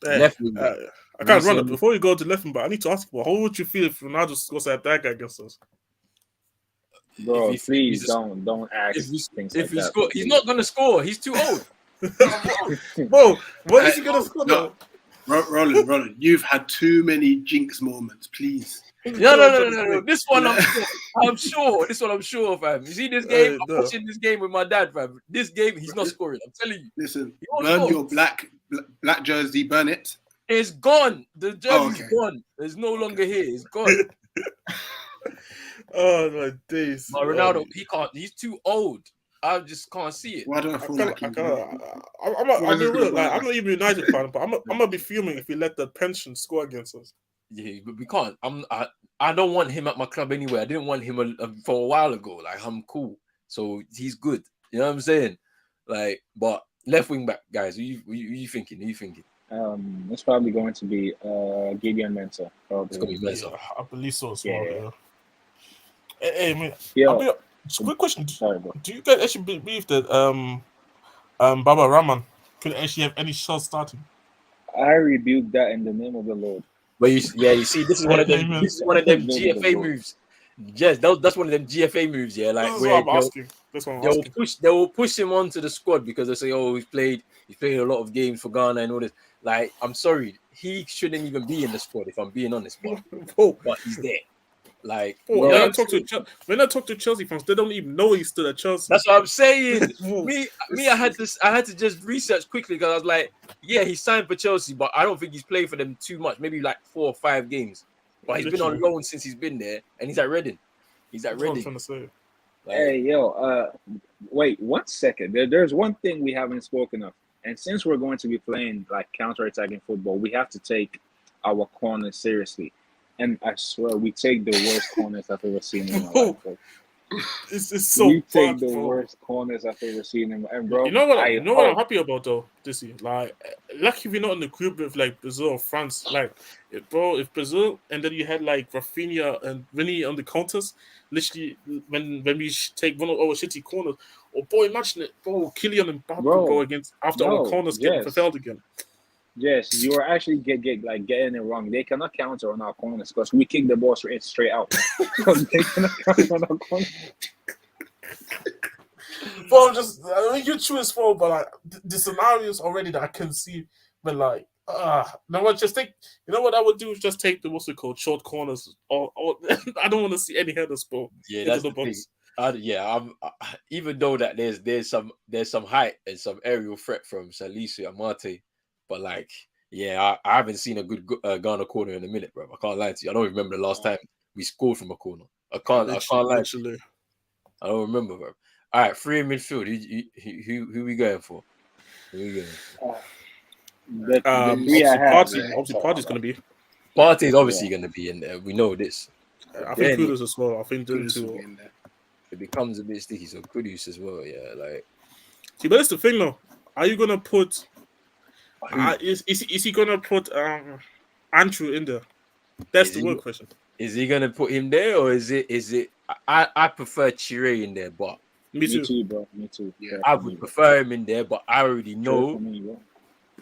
Hey, Left wing back. I can't run it. Before you go to left wing back, I need to ask you, how would you feel if Ronaldo scores that dagger against us? Bro, If please don't ask things like that. He's not gonna score. He's too old. Bro, what is he gonna score? No. Roland, you've had too many jinx moments. Please. No. This one I'm sure. This one I'm sure, fam. You see this game? I'm watching this game with my dad, fam. This game, he's not scoring. I'm telling you. Listen, burn your black jersey, burn it. It's gone. The jersey's gone. It's no longer here. It's gone. Oh my days. But Ronaldo, he can't. He's too old. I just can't see it. Why do I feel like I'm not even a United fan, but I'm gonna be fuming if we let the pension score against us. Yeah, but we can't. I don't want him at my club anyway. I didn't want him for a while ago. Like, I'm cool, so he's good. You know what I'm saying? Like, but left wing back, guys. Who you thinking? Who you thinking? It's probably going to be Gideon Mensah. It's gonna be Mensah. Yeah, I believe so as well. Yeah. Yeah. Hey, man. Yeah. Quick question. Sorry, bro. Do you guys actually believe that Baba Rahman could actually have any shot starting? I rebuke that in the name of the Lord. But you see, this is one of them. This is one of them GFA moves. Yes, that's one of them GFA moves. Yeah, like This is where what I'm asking. That's what I'm asking. they will push him onto the squad because they say, oh, he's played a lot of games for Ghana and all this. Like, I'm sorry, he shouldn't even be in the squad if I'm being honest, but he's there. Like, when I talk to Chelsea fans, they don't even know he's still at Chelsea. That's what I'm saying. I had to just research quickly because I was like, yeah, he signed for Chelsea, but I don't think he's played for them too much. Maybe like 4 or 5 games. But he's been on loan since he's been there, and he's at Reading. He's at Reading. That's what I'm trying to say. Like, Hey, yo, wait 1 second. There's one thing we haven't spoken of. And since we're going to be playing like counter-attacking football, we have to take our corners seriously. And I swear, we take the worst corners I've ever seen in my life. Bro. It's so We take bad, the bro. worst corners I've ever seen in my life, bro. You know what I'm happy about though, this year? Like, lucky we're not in the group with like Brazil or France. Like, if Brazil and then you had like Rafinha and Vinny on the counters, literally when we take one of our shitty corners. Oh boy, imagine it, bro. Kylian Mbappe go against after our corners getting fulfilled again. Yes, you are actually getting it wrong. They cannot counter on our corners because we kick the ball straight out. Because they cannot counter on our corners. Bro, you choose for, but like the scenarios already that I can see, but like No, what? Just take. You know what I would do is just take the what's it called short corners. Or I don't want to see any headers, bro. Yeah, Into that's the the thing. box. Even though that there's some height and some aerial threat from Salisu and Mate, but like I haven't seen a good Ghana corner in a minute, bro. I can't lie to you. I don't remember the last time we scored from a corner. I can't lie. To you. Literally. I don't remember, bro. All right, free in midfield. Who we going for? Who we going for? The three I have. Obviously, Party's going to be. Partey's obviously going to be in there. We know this. I think Kudus as well. I think Kudus them will be two. in there. It becomes a bit sticky. So Kudus as well. Yeah, like. See, but that's the thing, though. Are you going to put? Is he going to put Andrew in there? That's the real question. Is he going to put him there, or is it? I prefer Chire in there, but Me too, bro. Me too. Yeah, I would prefer him in there, but I already know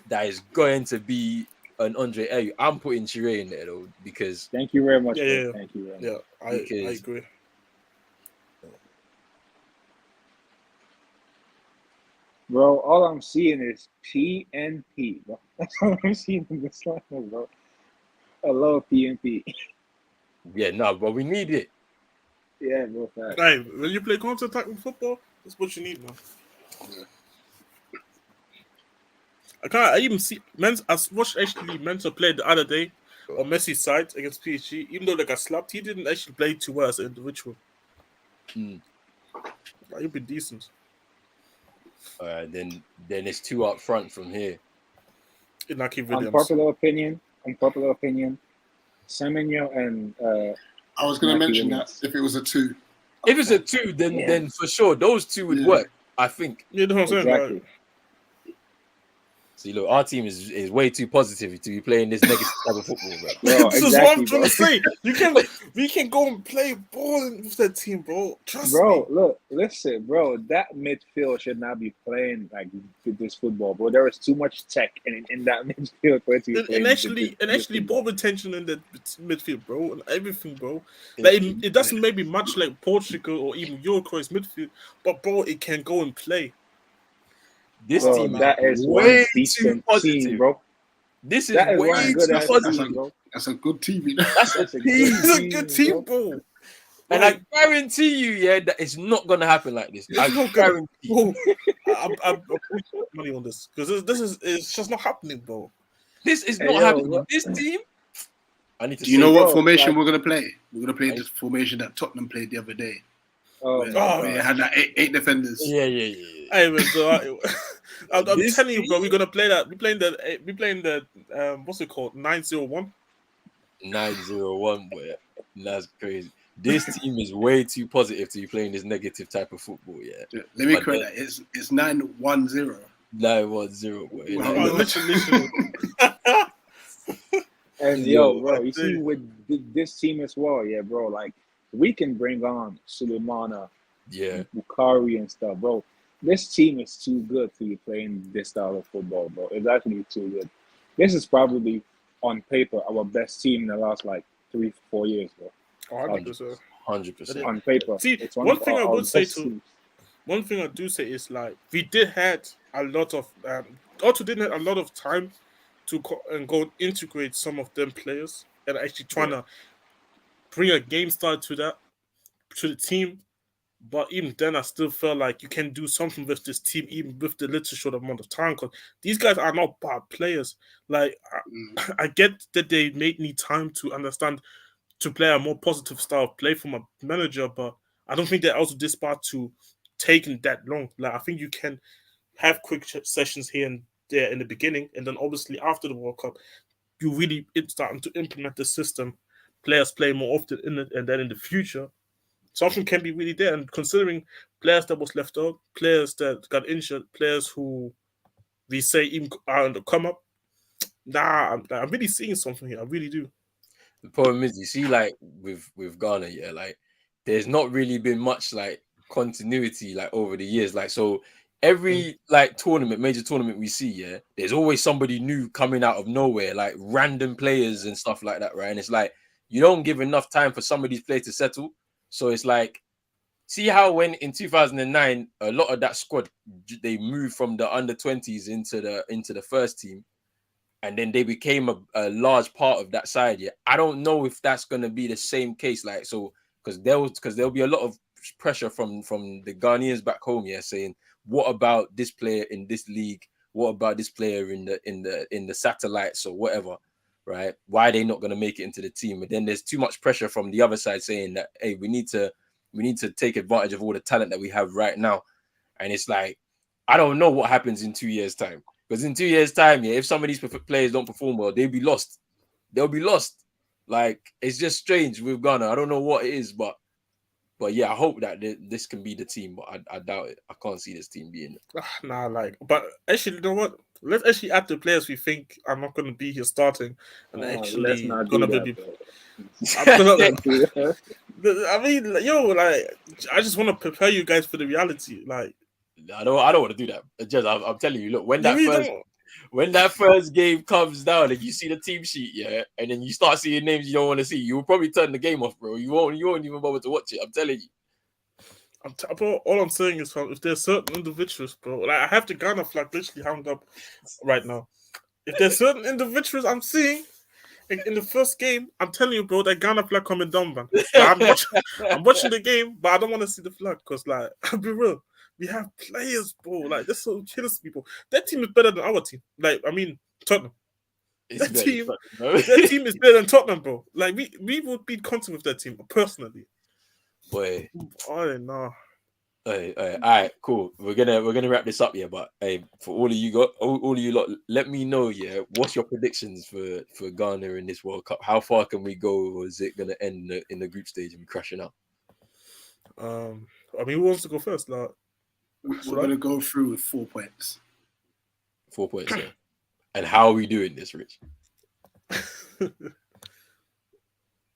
that it's going to be an Andre Ayew. I'm putting Chire in there though because. Thank you very much. Yeah. Thank you very much. Yeah, I agree. Bro, all I'm seeing is PNP, bro. That's all I'm seeing in this lineup, bro. I love PNP. Yeah, no, but we need it. Yeah, bro. Fact. Hey, when you play counter-attacking football, that's what you need, man. Yeah. I even see I watched actually Mensa play the other day on Messi's side against PSG. Even though they got slapped, he didn't actually play too well as an individual. He'll be decent. Then it's two up front from here. Unpopular opinion. Semenyo and I was going to mention that if it was a 2. If it's a 2, then for sure those 2 would work. I think. You know what I'm saying? Exactly. Like, see, look, our team is way too positive to be playing this negative type of football, bro. This is what I'm trying to say. We can go and play ball with that team, bro. Trust me. Look, listen, bro. That midfield should not be playing like this football, bro. There is too much tech in that midfield for it to be playing. And actually, ball retention in the midfield, bro, and everything, bro. Like, it doesn't maybe much like Portugal or even Uruguay's midfield, but bro, it can go and play. This team that is way too positive, team, bro. This is way too positive, bro. That's a good team. That's a good team, bro. And I guarantee you, that it's not gonna happen like this. I guarantee you. I'm putting money on this because it's just not happening, bro. This is not happening. Bro. This team. I need to. Do you know what formation we're gonna play? We're gonna play this formation that Tottenham played the other day. Where it had like eight defenders. Yeah. Hey, man, so I'm telling you, bro, we're gonna play that. We're playing the what's it called? 901. 901, boy. That's crazy. This team is way too positive to be playing this negative type of football. Yeah. Let me correct that. It's 910. 910, boy. Literally. And yo, bro, you see with this team as well, yeah, bro. Like we can bring on Sulemana, Bukhari and stuff, bro. This team is too good to be playing this style of football, bro. It's actually too good. This is probably on paper our best team in the last like 3-4 years, bro. 100%. On paper. See, one thing I do say is like we did had a lot of Otto didn't have a lot of time to go and integrate some of them players and actually trying to bring a game style to the team. But even then, I still felt like you can do something with this team, even with the little short amount of time. Because these guys are not bad players. Like I get that they may need time to understand to play a more positive style of play from a manager, but I don't think they're also this bad to taking that long. Like I think you can have quick sessions here and there in the beginning, and then obviously after the World Cup, you really starting to implement the system. Players play more often in it, and then in the future, something can be really there. And considering players that was left out, players that got injured, players who we say even are on the come up, I'm really seeing something here. I really do. The problem is, you see, like with Ghana, like there's not really been much like continuity like over the years. Like so, every like major tournament we see, there's always somebody new coming out of nowhere, like random players and stuff like that, right? And it's like you don't give enough time for some of these players to settle. So it's like, see how when in 2009 a lot of that squad they moved from the under 20s into the first team, and then they became a large part of that side. Yeah, I don't know if that's gonna be the same case. Like, so because there'll be a lot of pressure from the Ghanaians back home. Yeah, saying what about this player in this league? What about this player in the satellites or whatever? Right? Why are they not gonna make it into the team? But then there's too much pressure from the other side saying that, hey, we need to take advantage of all the talent that we have right now. And it's like, I don't know what happens in 2 years' time. Because in 2 years' time, yeah, if some of these players don't perform well, they'll be lost. They'll be lost. Like, it's just strange with Ghana. I don't know what it is, but yeah, I hope that this can be the team, but I doubt it. I can't see this team being it. Nah, like, but actually, you know what? Let's actually add the players we think are not going to be here starting, and Let's actually not going do to that, be. bro. I mean, yo, like, I just want to prepare you guys for the reality. Like, I don't want to do that. Just, I'm telling you, look, when you that really first don't. when that first game comes down and you see the team sheet, yeah, and then you start seeing names you don't want to see, you will probably turn the game off, bro. You won't even bother to watch it. I'm telling you. Bro, all I'm saying is, if there's certain individuals, bro, like I have the Ghana flag literally hung up right now. If there's certain individuals I'm seeing in the first game, I'm telling you, bro, that Ghana flag coming down, man. Like, I'm watching the game, but I don't want to see the flag because, like, I'll be real. We have players, bro. Like, this so kills people. That team is better than our team. Like, I mean, Tottenham. That team is better than Tottenham, bro. Like, we would be confident with that team, personally. Boy. Oh no. All right, cool. We're gonna wrap this up, yeah. But hey, for all of you lot, let me know, yeah. What's your predictions for Ghana in this World Cup? How far can we go, or is it gonna end in the group stage and we crashing out? I mean, who wants to go first? Like, we're gonna go through with 4 points. 4 points, yeah. And how are we doing this, Rich?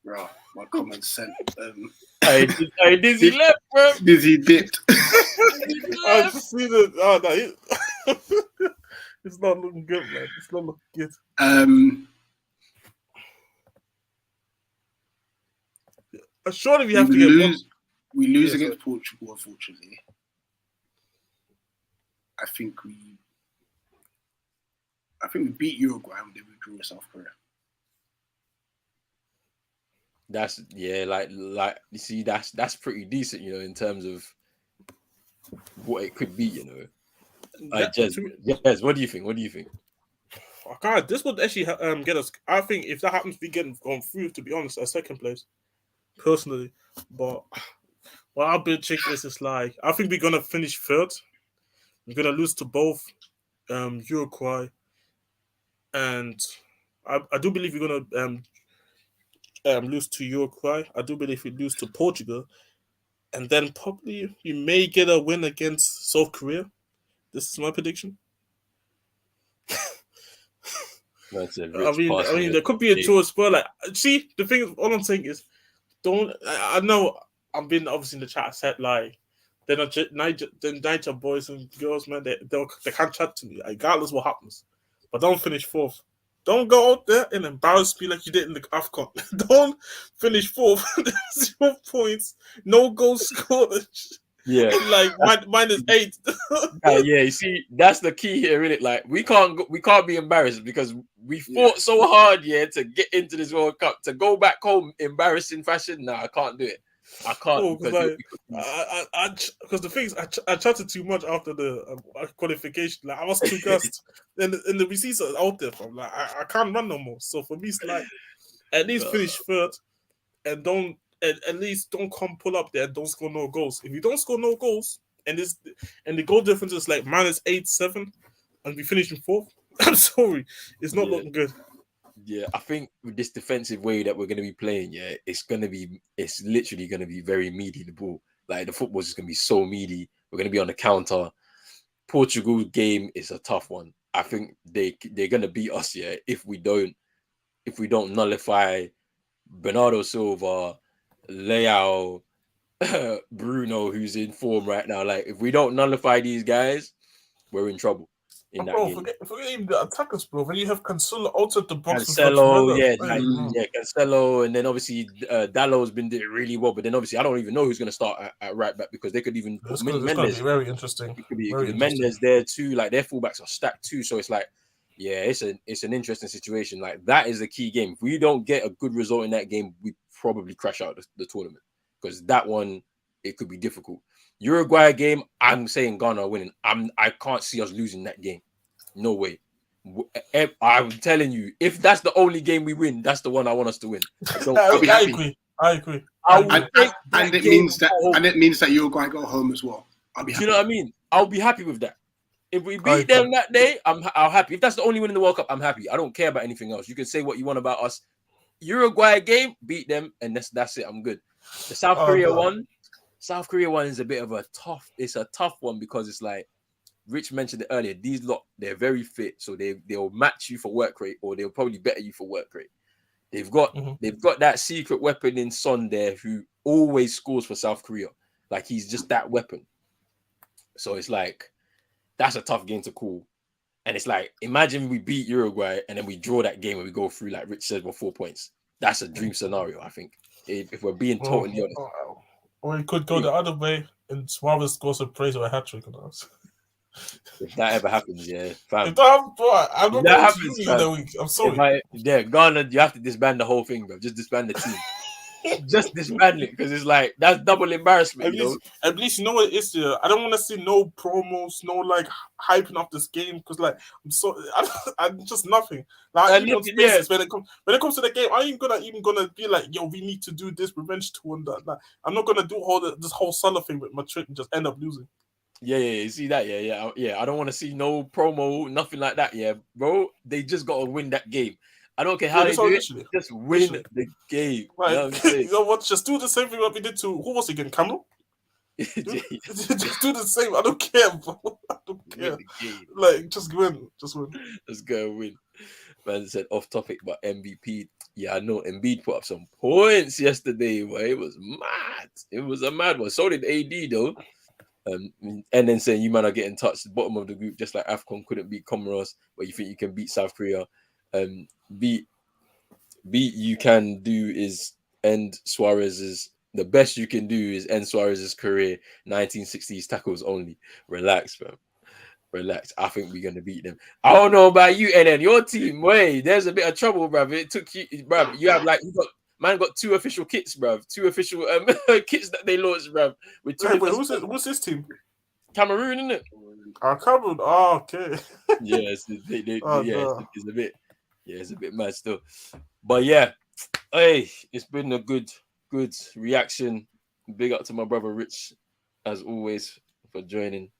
Bro, my common sense. Dizzy left, bro. Dizzy dipped. I see that. Oh no, it's not looking good, man. It's not looking good. Surely we have to get one. We lose against Portugal, unfortunately. I think we beat Uruguay and then we drew South Korea. That's like you see, that's pretty decent, you know, in terms of what it could be, you know. Yes, what do you think? Oh, God, this would actually get us. I think if that happens, we get going through. To be honest, a second place, personally. But what our big check is like, I think we're gonna finish third. We're gonna lose to both Uruguay, and I do believe we're gonna lose to Uruguay. I do believe we lose to Portugal, and then probably we may get a win against South Korea. This is my prediction. I mean, there could be a choice, but like, see, the thing is, all I'm saying is, don't. I know I'm being obviously in the chat. I said like, they're not the Niger boys and girls, man. They can't chat to me, regardless what happens. But don't finish fourth. Don't go out there and embarrass me like you did in the AFCON. Don't finish fourth. 0 points, no goals scored. Yeah, like -8. Yeah, you see, that's the key here, isn't it? Like we can't be embarrassed because we fought so hard, to get into this World Cup. To go back home embarrassing fashion, I can't do it. I can't because the thing is, I chatted too much after the qualification. Like I was too gassed, and the receipts are out there from. Like I can't run no more. So for me, it's like at least finish third, and don't. At least don't come pull up there and don't score no goals. If you don't score no goals and the goal difference is like -8, 7, and we finish in fourth, I'm sorry, it's not looking good. Yeah, I think with this defensive way that we're going to be playing, it's literally going to be very meaty, the ball. Like the football's just going to be so meaty. We're going to be on the counter. Portugal's game is a tough one. I think they're going to beat us, if we don't nullify Bernardo Silva, Leao, Bruno, who's in form right now. Like, if we don't nullify these guys, we're in trouble. Forget even the attackers, bro. When you have Cancelo outside the box, Cancelo, Cancelo, and then obviously Dalot's been doing really well. But then obviously, I don't even know who's going to start at right back because they could even put Mendes. It's going to be very interesting. Mendes there too. Like their fullbacks are stacked too. So it's like yeah, it's an interesting situation. Like that is a key game. If we don't get a good result in that game, we probably crash out the tournament because that one it could be difficult. Uruguay game, I'm saying Ghana are winning. I can't see us losing that game. No way. I'm telling you, if that's the only game we win, that's the one I want us to win. I'll be happy. I agree. I would take And it game means that, home. and it means that Uruguay go home as well. I'll be Do happy. you know what I mean? I'll be happy with that. If we I beat agree. them that day, I'm happy. If that's the only win in the World Cup, I'm happy. I don't care about anything else. You can say what you want about us. Uruguay game, beat them, and that's it. I'm good. The South Korea one is a bit of a tough. It's a tough one because it's like Rich mentioned it earlier. These lot, they're very fit, so they'll match you for work rate, or they'll probably better you for work rate. They've got that secret weapon in Son there who always scores for South Korea. Like he's just that weapon. So it's like that's a tough game to call. And it's like, imagine we beat Uruguay and then we draw that game and we go through, like Rich said, with 4 points. That's a dream scenario, I think. If we're being totally honest. Or it could go the other way and Suarez scores a praise or a hat trick on us. If that ever happens, yeah, fam. If that I'm not that going happens, to that week. I'm sorry. Ghana, you have to disband the whole thing, bro. Just disband the team. Just disband it because it's like that's double embarrassment. At least you know what it is here. I don't want to see no promos, no like hyping up this game because like I'm just nothing. Like when it comes to the game, I ain't gonna be like, yo, we need to do this revenge tour and that. Like, I'm not gonna do this whole Salah thing with Madrid and just end up losing. Yeah. You see that? Yeah. I don't want to see no promo, nothing like that. Yeah, bro. They just got to win that game. I don't care how they do it. Just win the game. Right. You know what? Just do the same thing that we did to who was it again? Cameron? Just do the same. I don't care, bro. I don't care. Like just win. Let's go win. Man said off topic, but MVP. Yeah, I know Embiid put up some points yesterday, but it was mad. It was a mad one. So did AD though. And then saying you man are getting touched the bottom of the group, just like AFCON couldn't beat Comoros, but you think you can beat South Korea. Beat you can do is end Suarez's. The best you can do is end Suarez's career. 1960s tackles only. Relax, bro. Relax. I think we're gonna beat them. I don't know about you, and then your team. Wait, there's a bit of trouble, bro. It took you, bro. You have got 2 official kits, bro. 2 official kits that they launched, bro. Who's this team? Cameroon, isn't it? Cameroon. Oh, okay. Yes, it's a bit. Yeah, it's a bit mad still. But yeah, hey, it's been a good reaction. Big up to my brother Rich, as always, for joining.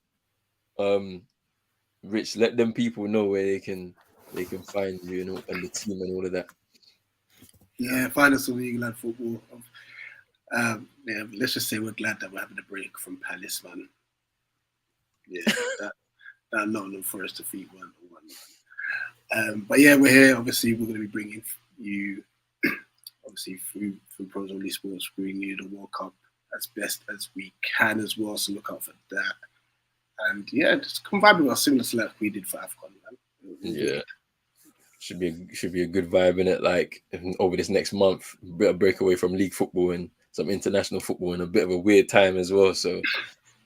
Rich, let them people know where they can find you, and the team and all of that. Yeah, find us on England football. Yeah, let's just say we're glad that we're having a break from Palace, man. Yeah, that Nottingham Forest defeat 1-1. But yeah, we're here. Obviously, we're going to be bringing you, obviously through Pros Only Sports, bringing you the World Cup as best as we can as well. So look out for that. And yeah, just come vibe with us, similar to like we did for AFCON, man. Yeah. Should be a good vibe in it. Like over this next month, a bit of breakaway from league football and some international football in a bit of a weird time as well. So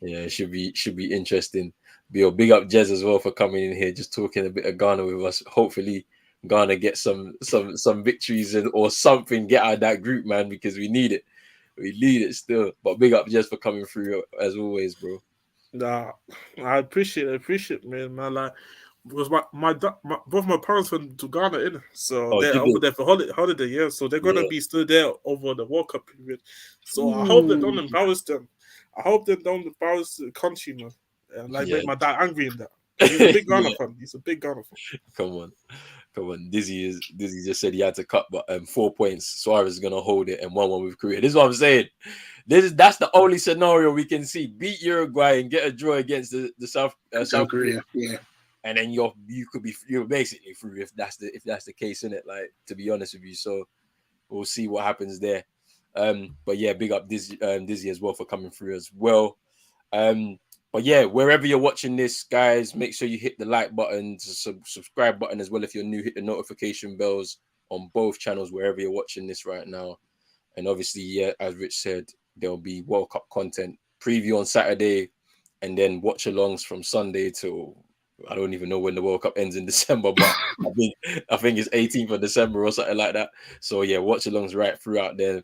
yeah, it should be interesting. Big up Jez as well for coming in here, just talking a bit of Ghana with us. Hopefully Ghana get some victories or something, get out of that group, man, because we need it. We need it still. But big up Jez for coming through as always, bro. Nah, I appreciate it, man. Like, because both my parents went to Ghana, innit? So they're over there for holiday, yeah. So they're gonna be still there over the World Cup period. So I hope they don't embarrass them. I hope they don't embarrass the country, man. And make my dad angry in that. He's a big Ghana fan. He's a big Ghana fan. Come on. Dizzy just said he had to cut, but 4 points. Suarez is gonna hold it and 1-1 with Korea. This is what I'm saying. That's the only scenario we can see. Beat Uruguay and get a draw against the South Korea. Yeah. And then you're basically through if that's the case, innit? Like, to be honest with you. So we'll see what happens there. But yeah, big up Dizzy as well for coming through as well. But yeah, wherever you're watching this, guys, make sure you hit the like button, subscribe button as well. If you're new, hit the notification bells on both channels, wherever you're watching this right now. And obviously, yeah, as Rich said, there'll be World Cup content preview on Saturday, and then watch-alongs from Sunday till I don't even know when the World Cup ends in December, but I think it's 18th of December or something like that. So yeah, watch alongs right throughout there.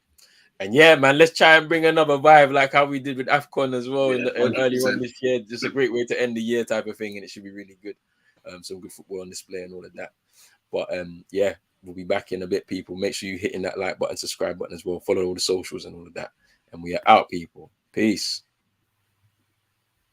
And yeah, man, let's try and bring another vibe like how we did with AFCON as well in the earlier on 100%. this year. Just a great way to end the year type of thing, and it should be really good. Some good football on display and all of that. But yeah, we'll be back in a bit, people. Make sure you hitting that like button, subscribe button as well. Follow all the socials and all of that. And we are out, people. Peace.